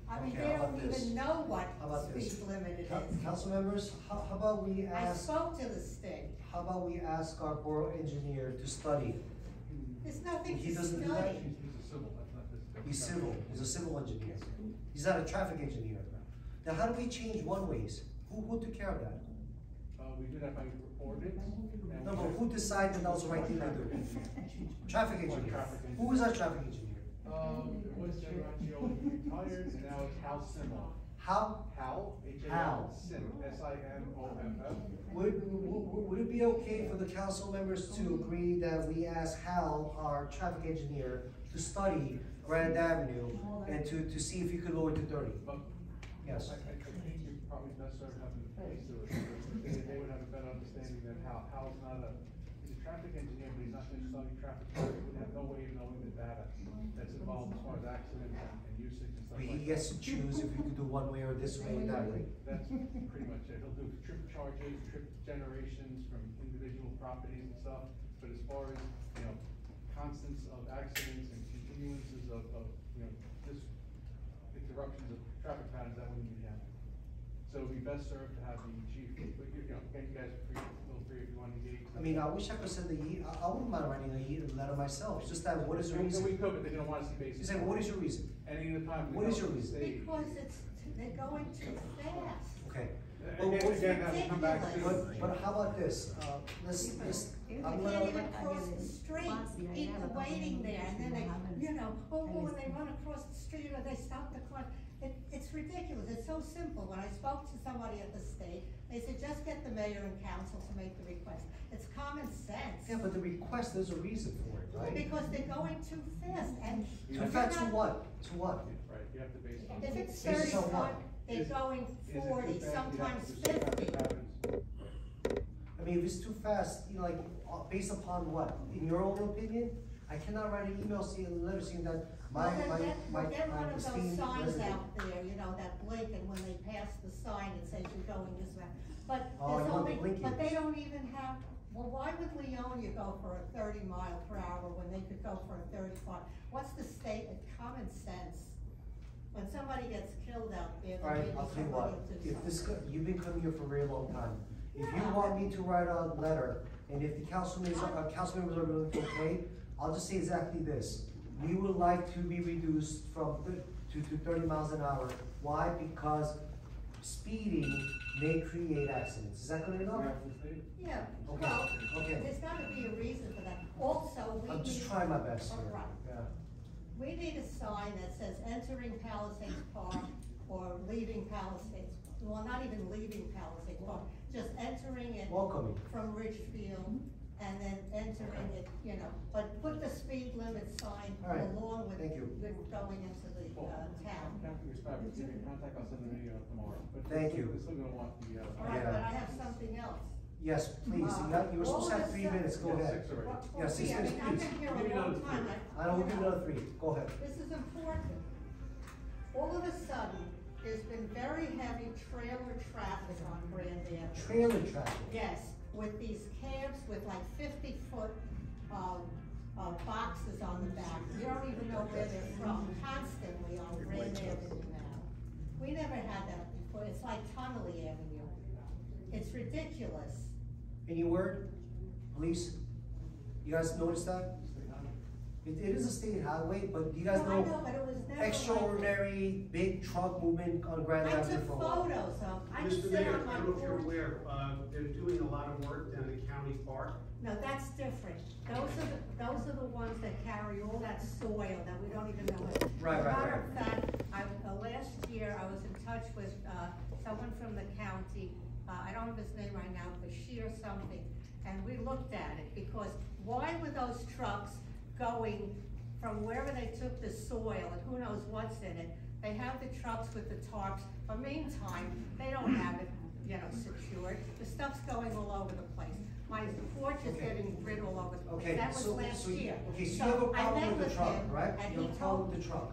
I mean, Okay, they how about don't this? even know what How about speed this? limit it is. Council members, how about we I ask, spoke to the state. how about we ask our borough engineer to study? There's nothing He to doesn't do that? study. He's civil, he's a civil engineer. He's not a traffic engineer. Now, how do we change one-ways? Who took care of that? We did that by ordinance. No, but who decided that was the right thing to do? Traffic engineer. Who is our traffic engineer? It was Generaccio retired, and now it's Hal Simoff. How? Hal, Hal. Sim, S-I-M-O-F-F. Would it be okay for the council members to agree that we ask Hal, our traffic engineer, to study Grand Avenue and to see if he could lower it to 30? Yes. I think you probably necessarily have the police do it. They would have a better understanding that Hal's not he's a traffic engineer, but he's not necessarily traffic. He would have no way of knowing the data that's involved as far as accidents and usage and stuff But like he that. gets to choose if he could do one way or this way or that way. That's pretty much it. He'll do trip charges, trip generations from individual properties and stuff, but as far as, constants of accidents and continuances of just interruptions of traffic patterns, that wouldn't be happening. So it'd be best served to have the chief, again, you guys are free, feel free if you want to engage. I mean, I wish I could send I wouldn't mind writing a letter myself. It's just that, what is the We reason? could, but they're gonna want to see You basis. say, what is your reason? Any of the time. What is your reason? Because they're going too fast. Okay. Again, that will come back to. But how about this? Let's, You I'm can't gonna, even cross the street, people waiting there, and then they, when they run across the street or they stop the car. It's ridiculous, it's so simple. When I spoke to somebody at the state, they said, just get the mayor and council to make the request. It's common sense. yeah, but the request, there's a reason for it, right? Because they're going too fast, and. Too fast to what? To what? Right, you have to base it on. If it's Based on what? 35, they're going Is it too 40, fast? You have sometimes to do some traffic 50. patterns. I mean, if it's too fast, based upon what? In your own opinion? I cannot write an email saying, a letter saying that my Well, get one of those esteemed signs resident. out there, that blink, and when they pass the sign, it says you're going this way. But Oh, there's you want the only, blinking. but they don't even have, well, why would Leonia go for a 30 mph when they could go for a 35? What's the statement? Common sense. When somebody gets killed out there, All right, maybe I'll tell you somebody what, will do if this, something. you've been coming here for a very long time. If you Yeah. want me to write a letter, and if the council members are willing to okay, I'll just say exactly this. We would like to be reduced from to 30 miles an hour. Why? Because speeding may create accidents. Is that good enough? Yeah, Okay, well, okay. there's gotta be a reason for that. Also, we I'm just need- trying my best Oh, here. right. Yeah. We need a sign that says entering Palisades Park or leaving Palisades, well, not even leaving Palisades Park, just entering it. Welcoming. From Ridgefield and then entering it, you know, but put the speed limit sign All right. along with, Thank you. with going into the, town. Captain Respect, you can contact us in the video tomorrow. But Thank you. We're still gonna want the, All right, but I have something else. Yes, please, you were supposed to have 3 minutes, go ahead. Six already. Yeah, 6 I minutes, mean, I've please. been here Give me a long another time. three. I will give you another 3, go ahead. This is important. All of a sudden, there's been very heavy trailer traffic on Grand Avenue. Trailer traffic. Yes, with these cabs with like 50-foot, boxes on the back. You don't even know where they're from, constantly on Grand Avenue now. We never had that before. It's like Tunnelly Avenue. It's ridiculous. Any word, police? You guys notice that? It is a state highway, but you guys No, I know know, but it was never like extraordinary big truck movement on Grand I Avenue took for a while. photos of, I Mr. sit Mayor, on I my don't know if you're porch. aware, they're doing a lot of work down at County Park. No, that's different. Those are the ones that carry all that soil that we don't even know it. Right, right, Matter of right. fact, last year, I was in touch with, someone from the county, I don't have his name right now, Bashir something, and we looked at it, because why were those trucks going from wherever they took the soil, and who knows what's in it? They have the trucks with the tarps, but meantime, they don't have it, you know, secured. The stuff's going all over the place. My porch is getting rid all over the place. Okay, That was so, last so you, year. okay, so you have a I problem met with the truck, him, right? and You he have a problem told- with the truck,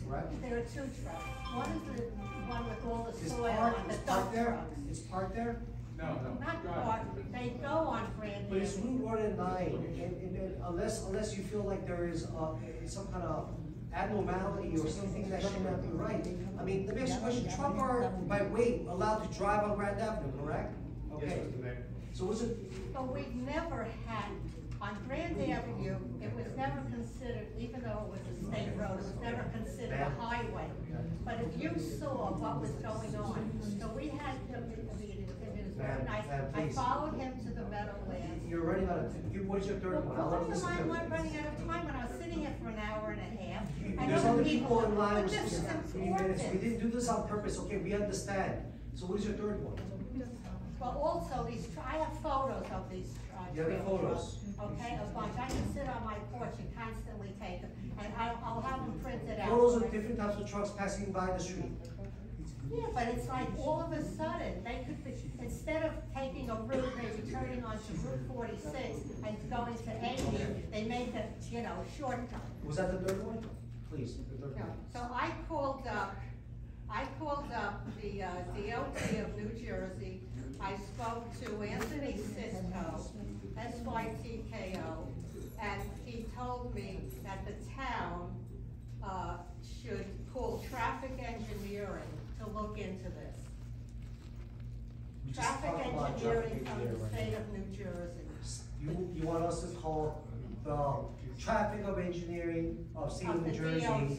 right? There are 2 trucks. One is the one with all the It's soil parked, on the it's dump parked there? trucks. It's parked there? No, no. Not go ahead. parked, they go on Grand But it's Avenue. Route 1 and 9, and unless you feel like there is, some kind of abnormality or something that should not be right. I mean, let me ask you a question, truck are by weight allowed to drive on Grand Avenue, correct? Yes, Okay, Mr. Mayor. so was it, But we've never had, on Grand Avenue, it was never considered, even though it was a state road, it was never considered a highway. But if you saw what was going on, so we had the meeting, and it was very nice. I please. followed him to the Meadowlands. you're running out of, what's your third one? I'll What do you listen mind to when it. running out of time when I was sitting here for an hour and a half? and There's other people- people in line, But we're this supposed is to have 3 minutes, we important. didn't do this on purpose, okay, we understand. So what is your third one? Well, also, I have photos of these, You have trailer photos? trucks, okay, a bunch. I can sit on my porch and constantly take them, and I'll have them printed out. Photos of different types of trucks passing by the street. Yeah, but it's like all of a sudden, they could be, instead of taking a route, maybe turning onto Route 46 and going to 80, they make a, you know, shortcut. Was that the third one? Please, the third No, one. so I called up the DOT of New Jersey. I spoke to Anthony Sisko, SYTKO, and he told me that the town, should call traffic engineering to look into this. We just Traffic talked about engineering traffic from the engineering. state of New Jersey. You want us to call the traffic of engineering of state of Of New the Jersey? DOT.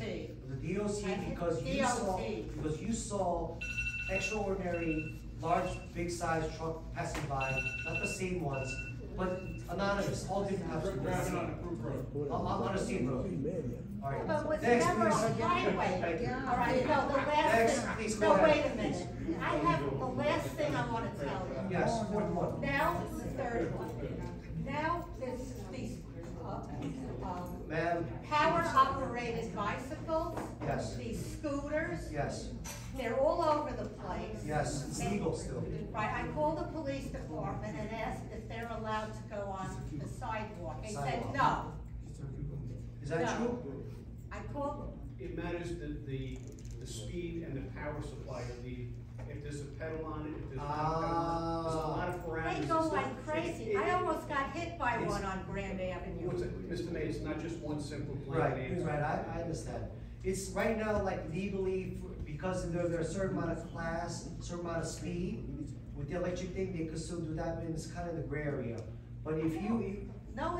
The DOT, And because you saw extraordinary, large, big size truck passing by, not the same ones, but anonymous, all different types of. Driving on a approved road. On a state road. All right. But it was Next, never a please. highway. Thank you. All right, no, the last Next, thing, please, go no, ahead. wait a minute. I have, the last thing I wanna tell you. Yes, fourth one. Now, the third one. Now, there's these, Ma'am. power operated bicycles. Yes. These scooters. Yes, They're all over the place. yes, it's legal still. Right, I called the police department and asked if they're allowed to go on the sidewalk. They said Sidewalk. no. Is that No. true? I called, It matters the speed and the power supply of if there's a pedal on it, if there's not a pedal on it, there's a lot of parameters. they go It's not- like crazy. I almost got hit by it's- one on Grand Avenue. Mr. Mayor, it's not just one simple Right, blanket answer. right, I understand. It's right now like legally, because there's a certain amount of class, certain amount of speed, with the electric thing, they could still do that, but it's kind of the gray area. But if you, No,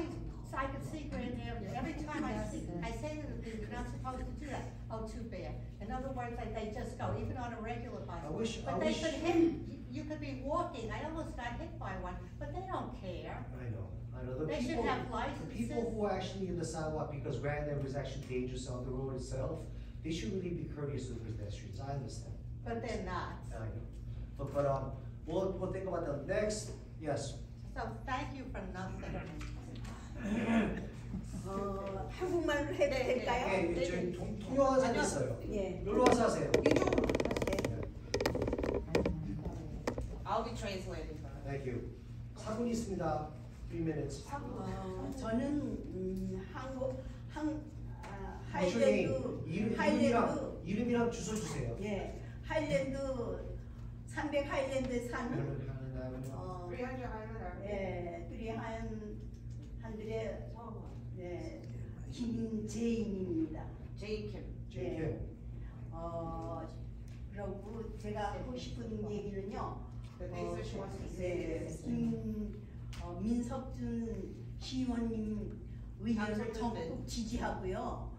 so I could see Grand Avenue. Every time I say to them, you're not supposed to do that. Oh, too bad. In other words, like, they just go, even on a regular bicycle. But they could hit, you could be walking. I almost got hit by one, but they don't care. I know. I know the They should people, have the people licenses. who are actually in the sidewalk because random is actually dangerous on the road itself, they should really be courteous to pedestrians, I understand. But they're not. I know. But, we'll think about the next, yes. So thank you for nothing. 한국말로 해도 될까요? 예, 저희 통역하는 사람 있어요. 예. 여기로 와서 하세요. I'll be translating for her. Thank you. 4분 있습니다. 3 minutes. 저는 하이랜드 이름이랑 주소 주세요. 예, 하이랜드 300 하이랜드 산 300 Highland 예, 300 예, 김재인입니다. J.Kim. 예. 그리고 제가 하고 싶은 얘기는요. 네, 민석준 시의원님 의견을 적극 지지하고요.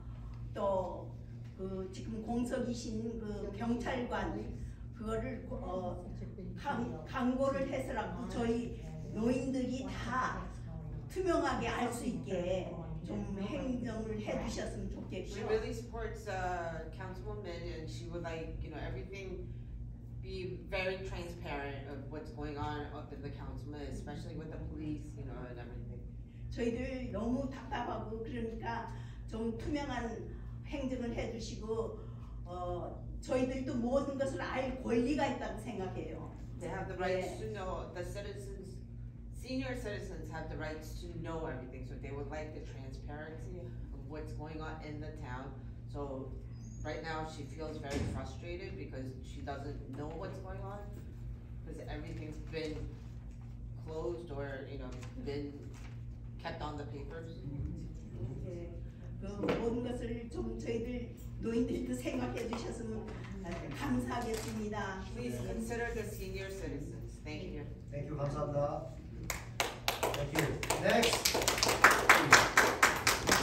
또 그 지금 공석이신 그 경찰관 그거를 광고를 해서라고 저희 노인들이 다 투명하게 알 수 있게 좀 행정을 해주셨으면 She 좋겠고요. really supports Councilwoman, and she would like, everything be very transparent of what's going on up in the councilman, especially with the police, and everything. 저희들 너무 답답하고 그러니까 좀 투명한 행정을 해주시고 저희들도 모든 것을 알 권리가 있다고 생각해요. They have the rights to know, the citizens, senior citizens have the rights to know everything, so they would like the transparency of what's going on in the town. So right now she feels very frustrated because she doesn't know what's going on, because everything's been closed or, been kept on the papers. 예, 그 모든 것을 좀 저희들 노인들도 생각해 주셨으면 감사하겠습니다. Please consider the senior citizens. Thank you. Thank you. 감사합니다. Thank you. Next.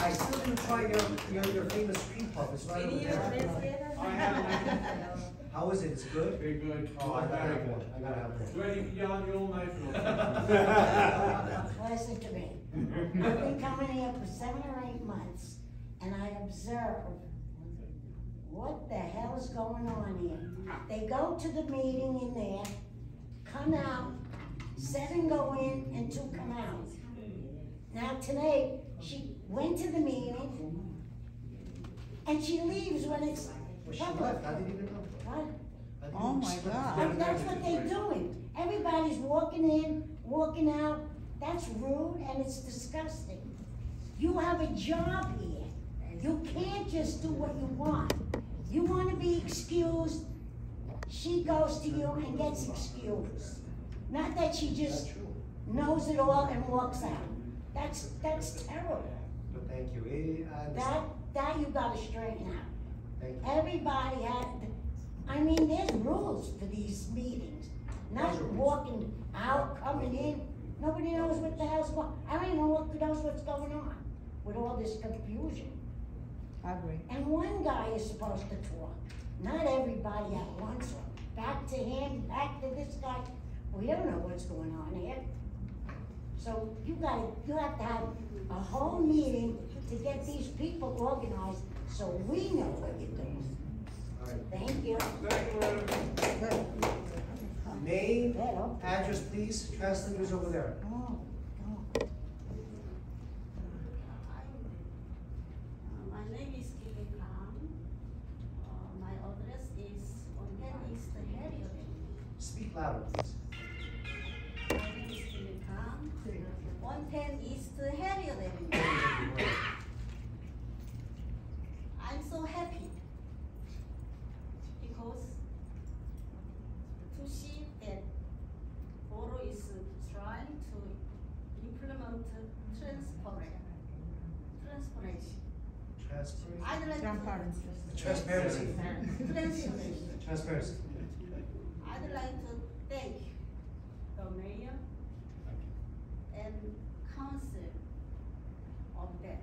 I still didn't try your famous street pub. It's right over there. How is it? It's good? Very good. Oh, I gotta have one. I gotta have one. Do I need to yell on your old knife? Listen to me. I've been coming here for 7 or 8 months, and I observe what the hell is going on here. They go to the meeting in there, come out, 7 go in and 2 come out. Now today, she went to the meeting, and she leaves when it's Well, she public. left. I didn't even know. What? Oh my God. That's what they're doing. Everybody's walking in, walking out. That's rude and it's disgusting. You have a job here. You can't just do what you want. You want to be excused, she goes to you and gets excused. Not that she just knows it all and walks out. That's terrible. But thank you. That you gotta straighten out. Thank you. Everybody there's rules for these meetings. Not walking out, coming in. Nobody knows what the hell's going on. I don't even know what's going on with all this confusion. I agree. And one guy is supposed to talk, not everybody at once. Back to him, back to this guy. We don't know what's going on here. So you have to have a whole meeting to get these people organized so we know what you're doing. All right. Thank you. Name, address, please. Translators over there. My name is Kim Kang. My address is 110 East Harriet. Speak louder, please. My name is Kim Kang. 110 East Harriet Avenue. I'm so happy because to see that Borough is trying to implement transparency. I'd like Transparency. Transparency. I'd like to thank the mayor and council of that.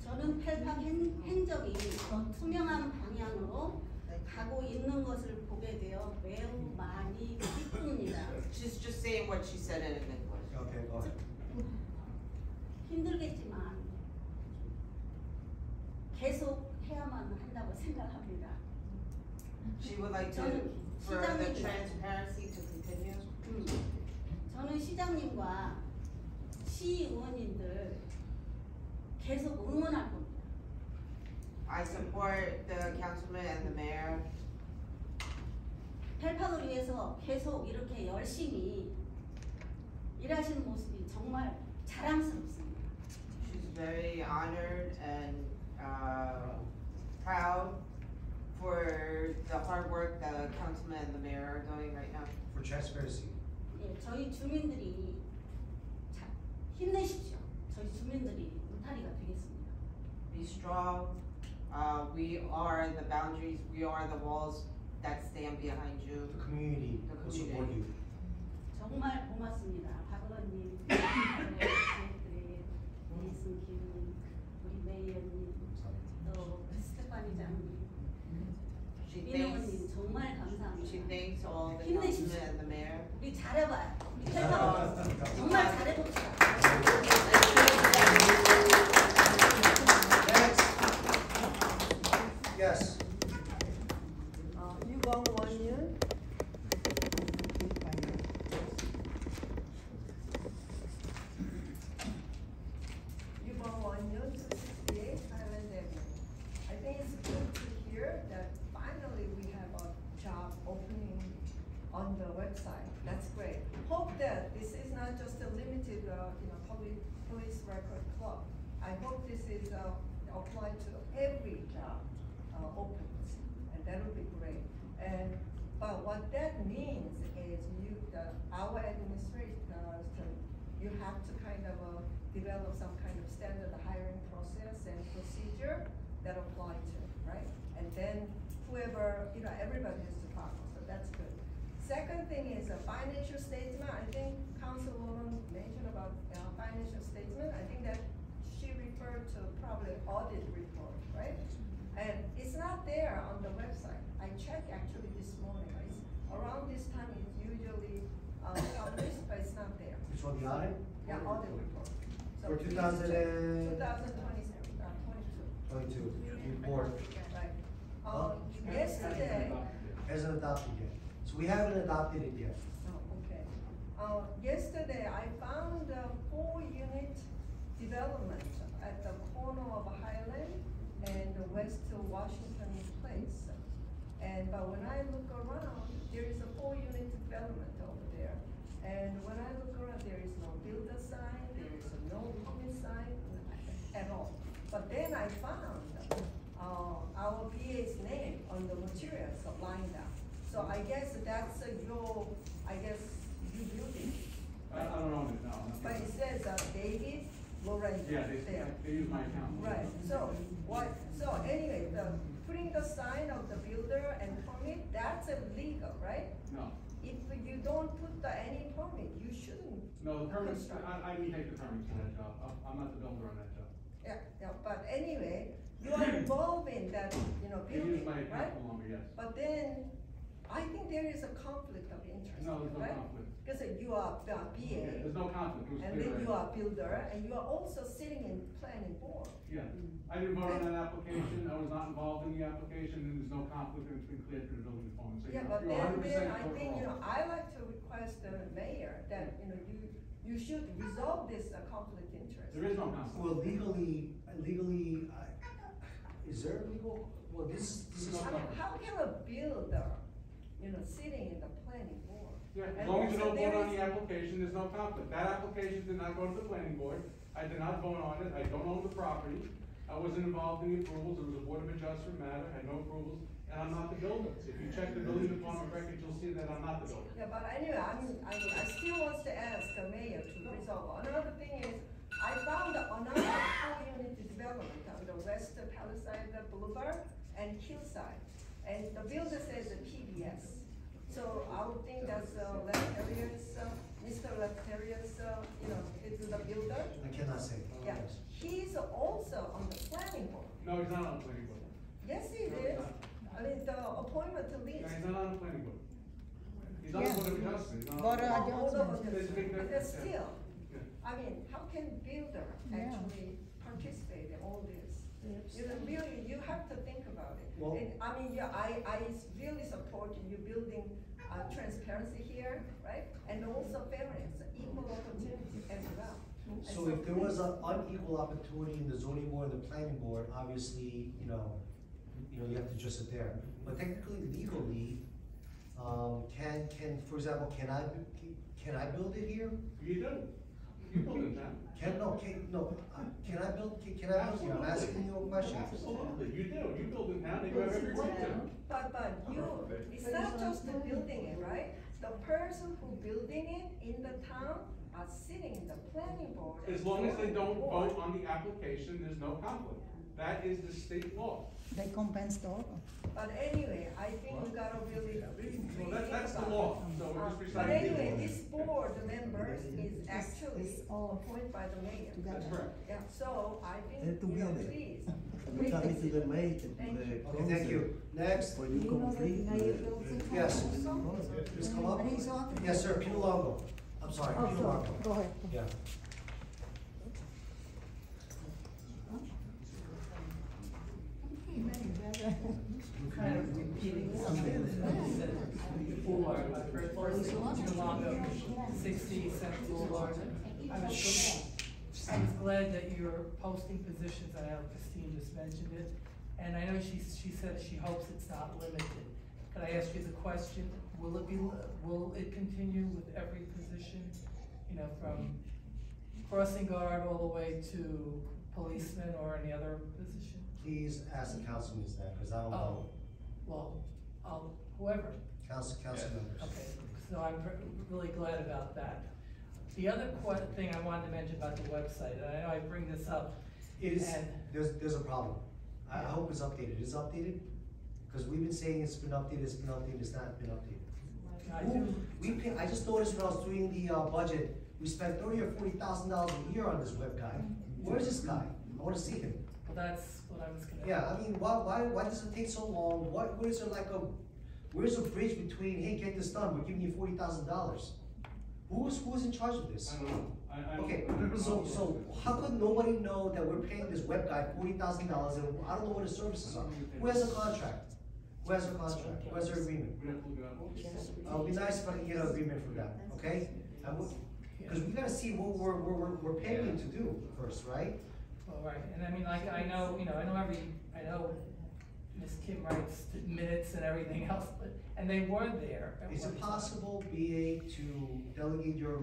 저는 펠팍 행정이 더 투명한 방향으로 가고 있는 것을 보게 되어 매우 많이 기쁩니다. She's just saying what she said in English. Okay, go ahead. 힘들겠지만 계속 해야만 한다고 생각합니다. She would like to, 저는 for the 시장님, transparency to continue. 저는 시장님과 시의원님들 계속 응원할 겁니다. I support the councilman and the mayor. 펠팍을 위해서 계속 이렇게 열심히 일하시는 모습이 정말 자랑스럽습니다. She's very honored and proud for the hard work the councilman and the mayor are doing right now. For transparency. 예, 저희 주민들이 힘내십시오. 저희 주민들이 울타리가 되겠습니다. Be strong. We are the boundaries. We are the walls that stand behind you. The community will support you. 정말 고맙습니다. 박 의원님, 지역들의 이승기님, 우리 메이어님, 또 스테파니장님, 민호님 정말 감사합니다. She thanks all the 힘내십시오. councilmen and the mayor. 우리 잘해봐요. 우리 펠팍 정말 잘해봅시다. Yes. 유광원윤. 유광원윤 268 Highland Avenue. I think it's good to hear that finally we have a job opening on the website. That's great. Hope that this is not just a limited, public police record club. I hope this is applied to every job opens, and that would be great. But what that means is our administration, you have to kind of develop some kind of standard hiring process and procedure that apply to, right? And then whoever, everybody has to follow, so that's good. Second thing is a financial statement. I think Councilwoman mentioned about financial statement. I think that she referred to probably audit report, right? And it's not there on the website. I checked actually this morning. It's around this time it's usually published, but it's not there. Which one, the audit? Yeah, audit report. For 2022 2022. report. Right. Huh? Yesterday. Hasn't adopted yet. So we haven't adopted it yet. Oh, okay. Yesterday I found a 4-unit development at the corner of Highland and West Washington Place. But when I look around, there is a 4-unit development over there. And when I look around, there is no builder sign, there is no permit sign at all. But then I found our BA's name on the material supplying that. So I guess that's your building. I don't own it, no. But it says David Lorenzo Yeah, there. they use my account. Right, so anyway, putting the sign of the builder and permit, that's illegal, right? No. If you don't put any permit, you shouldn't. No, the permits, construct. I didn't take the permits for that job. I'm not the builder on that job. Yeah, but anyway, you are involved in that, They building, use my right? account no longer, yes. But then, I think there is a conflict of interest, No, there's no right? conflict. Because you are the BA. There's no conflict, it was And clear. then right? you are builder, and you are also sitting in planning board. Yeah, I didn't vote on that application, I was not involved in the application, and there's no conflict, and it's been cleared through the building department. So Yeah, you're- but you're then 100% I think, correct. I like to request the mayor that, you should resolve this conflict interest. There is no conflict. Well, legally, is there legal? Well, this is. I mean, how can a builder, sitting in the planning board? Yeah, as And long as you also don't there vote on is- the application, there's no conflict. That application did not go to the planning board, I did not vote on it, I don't own the property, I wasn't involved in the approvals, it was a board of adjustment matter, I had no approvals, and I'm not the builder. If you check the building department record, you'll see that I'm not the builder. Yeah, but anyway, I still want to ask the mayor to resolve. Another thing is, I found another 4-unit development on the West Palisade Boulevard and Hillside. And the builder says a PBS. So I would think that's Lecterius, Mr. Lecterius, is the builder. I cannot say. Yeah, he's also on the planning board. No, he's not on the planning board. Yes, he No, is. he's not. I mean, the appointment to lease. No, he's not on the planning board. He's on the Yeah. board of adjustment, he's not on Board the of planning board. Adjustment. There's a big But difference, yeah. still, I mean, how can builder Yeah. actually participate in all this? Yes. You know, really, you have to think about it. Well- And, I mean, yeah, I really support you building transparency here, right? And also fairness, equal opportunity as well. And So if there was an unequal opportunity in the zoning board and the planning board, obviously, you have to adjust it there. But technically, legally, for example, can I build it here? You do. You build it now. Can I build here? I'm asking you a question. Absolutely, you do. You build in town, and you have every right to. But it's not just the building it, right? The person who building it in the town are sitting in the planning board. As long as they don't vote on the application, there's no conflict. That is the state law. They compense todo. But anyway, I think we gotta really Well, that's the law, so we're just But reciting. anyway, this board members is actually appointed by the mayor. That's correct. Yeah, so I think, Tú vienes. please. We come to the main, Okay, thank you. Next. For you complete. Yes. Please come up. Yes, sir, Peter Longo. I'm sorry, Oh, Peter sorry. Longo. Go ahead. Yeah. Kind of repeating something that was said before, my first person, Chilongo, 60 Central Boulevard. I was glad that you're posting positions, I know Christine just mentioned it, and I know she said she hopes it's not limited. Could I ask you the question, will it continue with every position, from crossing guard all the way to policeman or any other position? Please ask the councilman that, because I don't know. Well, whoever. Council members. Okay, so I'm really glad about that. The other thing I wanted to mention about the website, and I know I bring this up, There's a problem. I hope it's updated. Is it updated? Because we've been saying it's been updated, it's not been updated. I just noticed when I was doing the budget, we spent $30,000 or $40,000 a year on this web guy. Where's this guy? I wanna see him. Well, that's what I was gonna. Yeah, I mean, why does it take so long? Where's the bridge between, hey, get this done, we're giving you $40,000? Who's in charge of this? I don't know. Okay, so how could nobody know that we're paying this web guy $40,000 and I don't know what his services are? Who has a contract? Who has their agreement? It would be nice if I could get an agreement for that, okay? Because we gotta see what we're paying him to do first, right? Well, right, and I mean, like, I know Ms. Kim writes minutes and everything else, and they were there. Is it possible, BA, to delegate your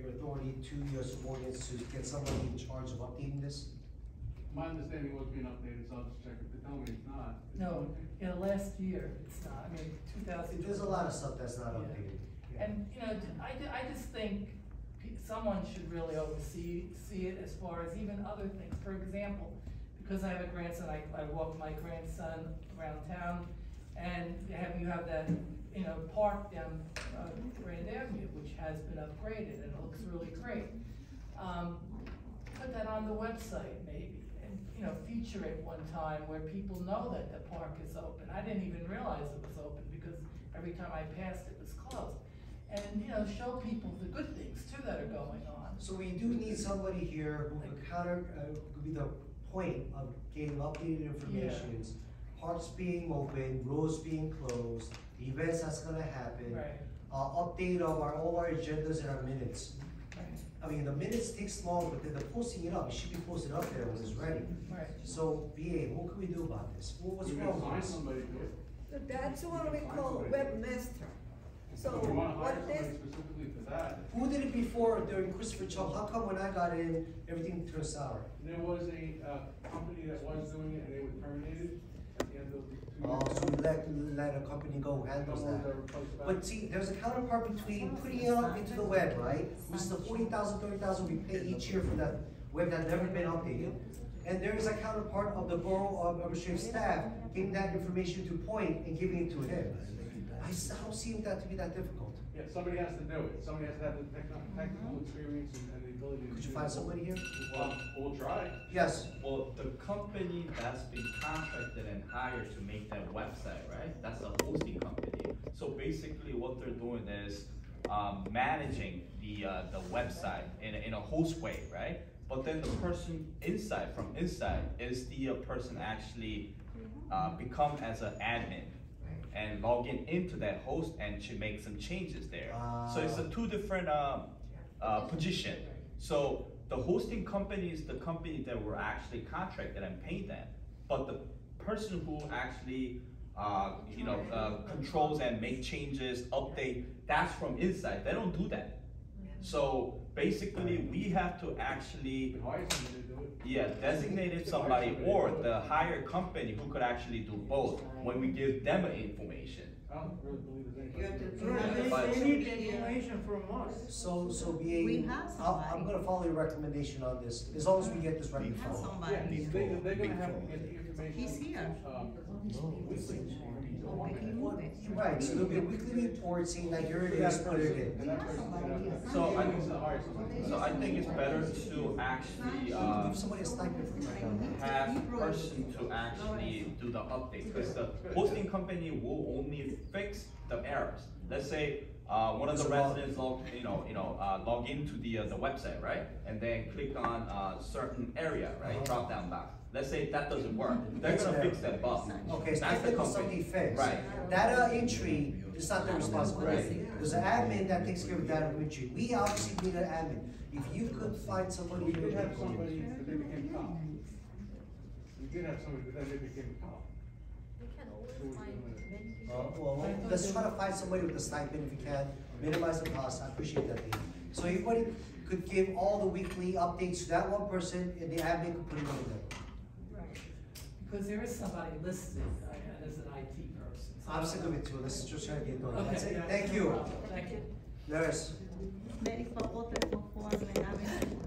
authority to your subordinates to get somebody in charge of updating this? My understanding was being updated, so I'll just check if they tell me it's not. No, last year, it's not, I mean, 2000. There's a lot of stuff that's not updated. Yeah. And, I just think someone should really oversee it as far as even other things. For example, because I have a grandson, I walk my grandson around town, and you have that, park down Grand Avenue, which has been upgraded, and it looks really great. Put that on the website maybe, and feature it one time where people know that the park is open. I didn't even realize it was open because every time I passed it was closed. And show people the good things too that are going on. So we do need somebody here who could be the point of getting updated information. Parks being open, roads being closed, the events that's gonna happen. Right. Update of all our agendas and our minutes. Right. I mean, the minutes takes long, but then the posting it up, it should be posted up there when it's ready. Right. So, BA, what can we do about this? What's You wrong can with find this? somebody to do it. That's what we call webmaster. So If you wanna hire what this, somebody specifically for that, Who did it before during Christopher Chung? How come when I got in, everything turned sour? there was a, company that was doing it and they were terminated at the end of 2 years. Oh, so we let a company go who handles that. But see, there's a counterpart between putting it up into the web, right? Which is the $40,000, $30,000 we pay each year for that web that's never been updated. And there is a counterpart of the borough administrative staff getting that information to point and giving it to him. I don't seem that to be that difficult. Yeah, somebody has to do it. Somebody has to have the technical experience and the ability to. Could you do find it. somebody here? Well, we'll try. Yes. Well, the company that's been contracted and hired to make that website, right? That's a hosting company. So basically what they're doing is managing the website in a host way, right? But then the person from inside is the person actually become as an admin and log into that host and to make some changes there. So it's a two different position. So the hosting company is the company that we're actually contracted and paying them, but the person who actually controls and make changes, update, that's from inside. They don't do that. So basically, we have to actually designate somebody or the hired company who could actually do both when we give them information. I don't really believe They need the information from us. So BA, We have somebody. I'm gonna follow your recommendation on this, as long as we get this right before. somebody. Yeah, they're gonna have to get the information. He's here. Weekly. Right, so there'll be a weekly report saying that here it is, put it in. So I think it's better to actually Give somebody a stipend for that. have person to actually do the update, because the hosting company will only fix the errors. Let's say one of the residents log into the website, right, and then click on a certain area, right, drop down box. Let's say that doesn't work. They're gonna fix that bug. Okay, so That's the technical company. something fixed. Right. Data entry is not their responsibility. There's an admin that takes care of data entry. We obviously need an admin. If you could find somebody. We did have somebody, but they became cop. We did have somebody, but then they became cop. Well, let's try to find somebody with a stipend if you can, minimize the cost. I appreciate that, Dave. So everybody could give all the weekly updates to that one person, and the admin could put it over there. Because there is somebody listed as an IT person. I'm sick of it too. Let's just try to get going. Okay. That's it. Yeah. Thank you. Thank you. Nurse. Mary Papote for Foreman Avenue.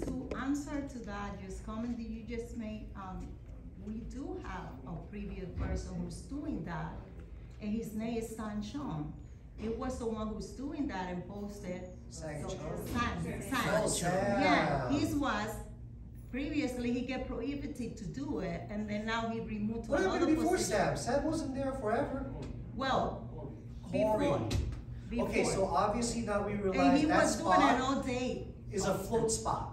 To answer to that, just comment that you just made, we do have a previous person who's doing that, and his name is Sanchon. It was the one who's doing that and posted. San. Oh, Sam. Yeah, his was, previously he get prohibited to do it, and then now he removed to What another happened before position. Sam? Sam wasn't there forever. Well, Corey. Okay, before. so obviously now we And realize he that was doing it all spot day. is a float spot.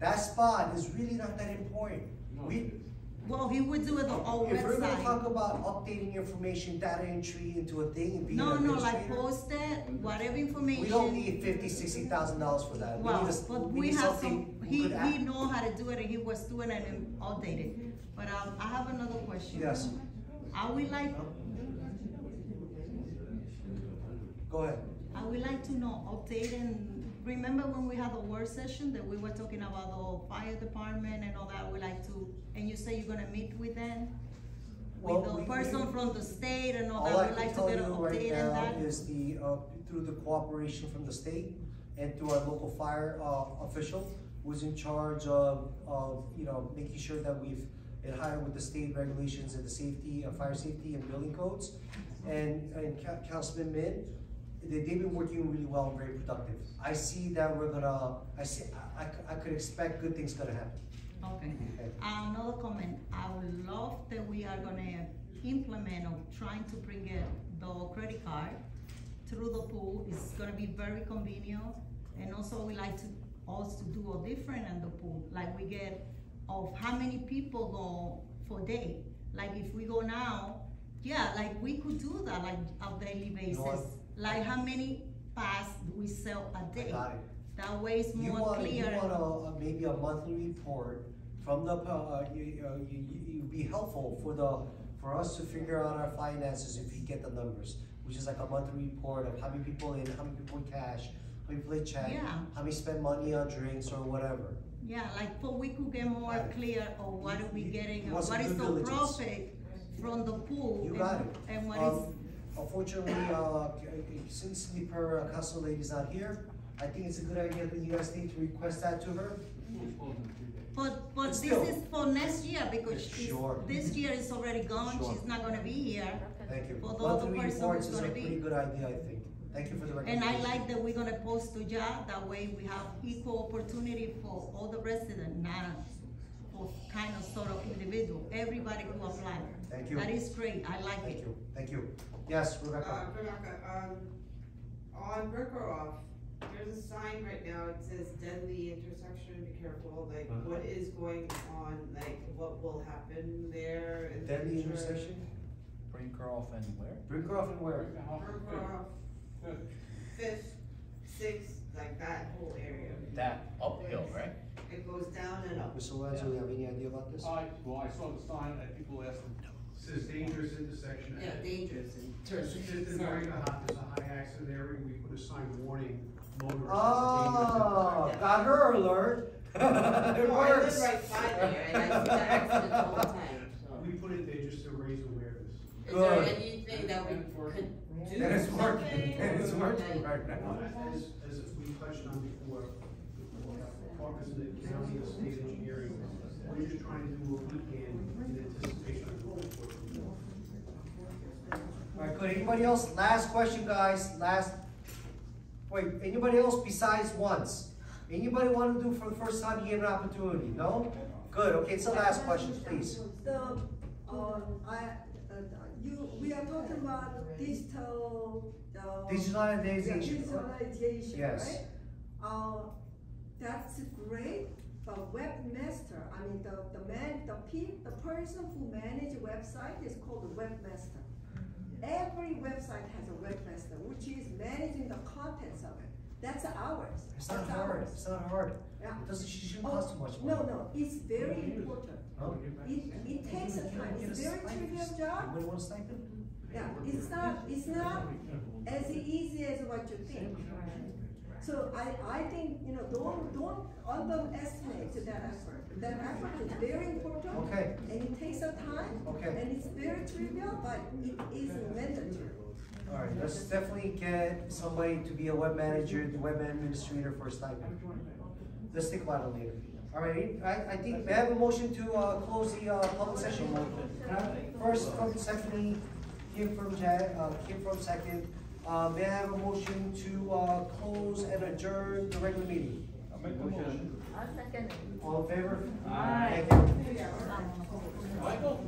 That spot is really not that important. Well, he would do it on our If we're gonna website. talk about updating information, data entry into a thing and being No, an no, like administrator, post it, whatever information. we don't need $50,000-$60,000 for that. Well, We need but we we need have something some, who he could act. know how to do it, and he was doing it and updated. But I have another question. Yes. I would like, Go ahead. I would like to know, updating, remember when we had the work session that we were talking about the fire department and all that, we like to, and you say you're gonna meet with them? Well, With the we- person from the state and all All I that, we can like to tell get you an right update on now that? is through the cooperation from the state and through our local fire official, who's in charge of making sure that we've adhered with the state regulations and the safety, fire safety and building codes. And Councilman Min, they've been working really well and very productive. I see that I could expect good things gonna happen. Okay. Another comment, I would love that we are gonna implement or trying to bring it, the credit card through the pool. It's gonna be very convenient. And also we like to also do a different in the pool, like we get of how many people go for day. Like if we go now, yeah, like we could do that, like on daily basis. Like how many pass do we sell a day? Got it. That way it's You more want clear. maybe a monthly report from the, it'd be helpful for us to figure out our finances if we get the numbers, which is like a monthly report of how many people in, how many people in cash, how many play check, Yeah. how many spend money on drinks or whatever. Yeah, like for we could get more clear of what are we getting, You want what some is due the diligence. profit from the pool. You got it. And what is, Unfortunately, since per council lady's not here, I think it's a good idea that you guys need to request that to her. but But this still. is for next year because Sure. this year is already gone, Sure. she's not gonna be here. Thank you. For the other Monthly person reports who's is a gonna pretty be. good idea, I think. Thank you for the And recommendation. I like that we're gonna post to JA, that way we have equal opportunity for all the residents, not for kind of sort of individual, everybody who apply. Thank you. That is great, I like it. Thank you. Yes, Rebecca. Rebecca, on Bergerauf, There's a sign right now, it says deadly intersection, be careful, like, what is going on, like, what will happen there in the Deadly future? intersection? Brincroft and where? Brincroft and where? Brincroft, Fifth, Sixth, like that whole area. That uphill, right? It goes down and up. Mr. Lorenzo, you have any idea about this? Well, I saw the sign, and people asked them, Says dangerous intersection. Yeah, dangerous and. Just in there's a high accident area, we put a sign warning motorists. Oh, got her alert. It No, I live works. right by there, and I see the accidents all the time, so. We put it there just to raise awareness. Is there anything that we could do? That is working. something, That is or working like- right now. As we touched on before, departments in the county, the state engineering, we're just trying to do what we can in anticipation of going forward. All right, good. Anybody else? Last question, guys. Wait, anybody else besides once? Anybody want to do for the first time? You get an opportunity. No? Good. Okay, it's the last question, please. We are talking about digital. Digitalization. Digitalization, Yes. right? That's great, but webmaster, I mean, the person who manages website is called a webmaster. Every website has a webmaster, which is managing the contents of it. That's ours. It's not That's hard. ours. It's not hard. Yeah. It shouldn't cost too much money. No, it's very important. Huh? It takes a time. It's a very trivial job. Anybody want a stipend? Yeah, it's not as easy as what you think. So I think, don't underestimate that effort. That effort is very important. Okay. And it takes some time. Okay. And it's very trivial, but it is mandatory. All right, let's definitely get somebody to be a web manager, the web administrator for a stipend. Let's think about it later. All right, I think, may I have a motion to close the public session? First from Stephanie, Kim from second. May I have a motion to close and adjourn the regular meeting? I'll make a motion. I'll second it. All in favor? Aye. Thank you. Michael?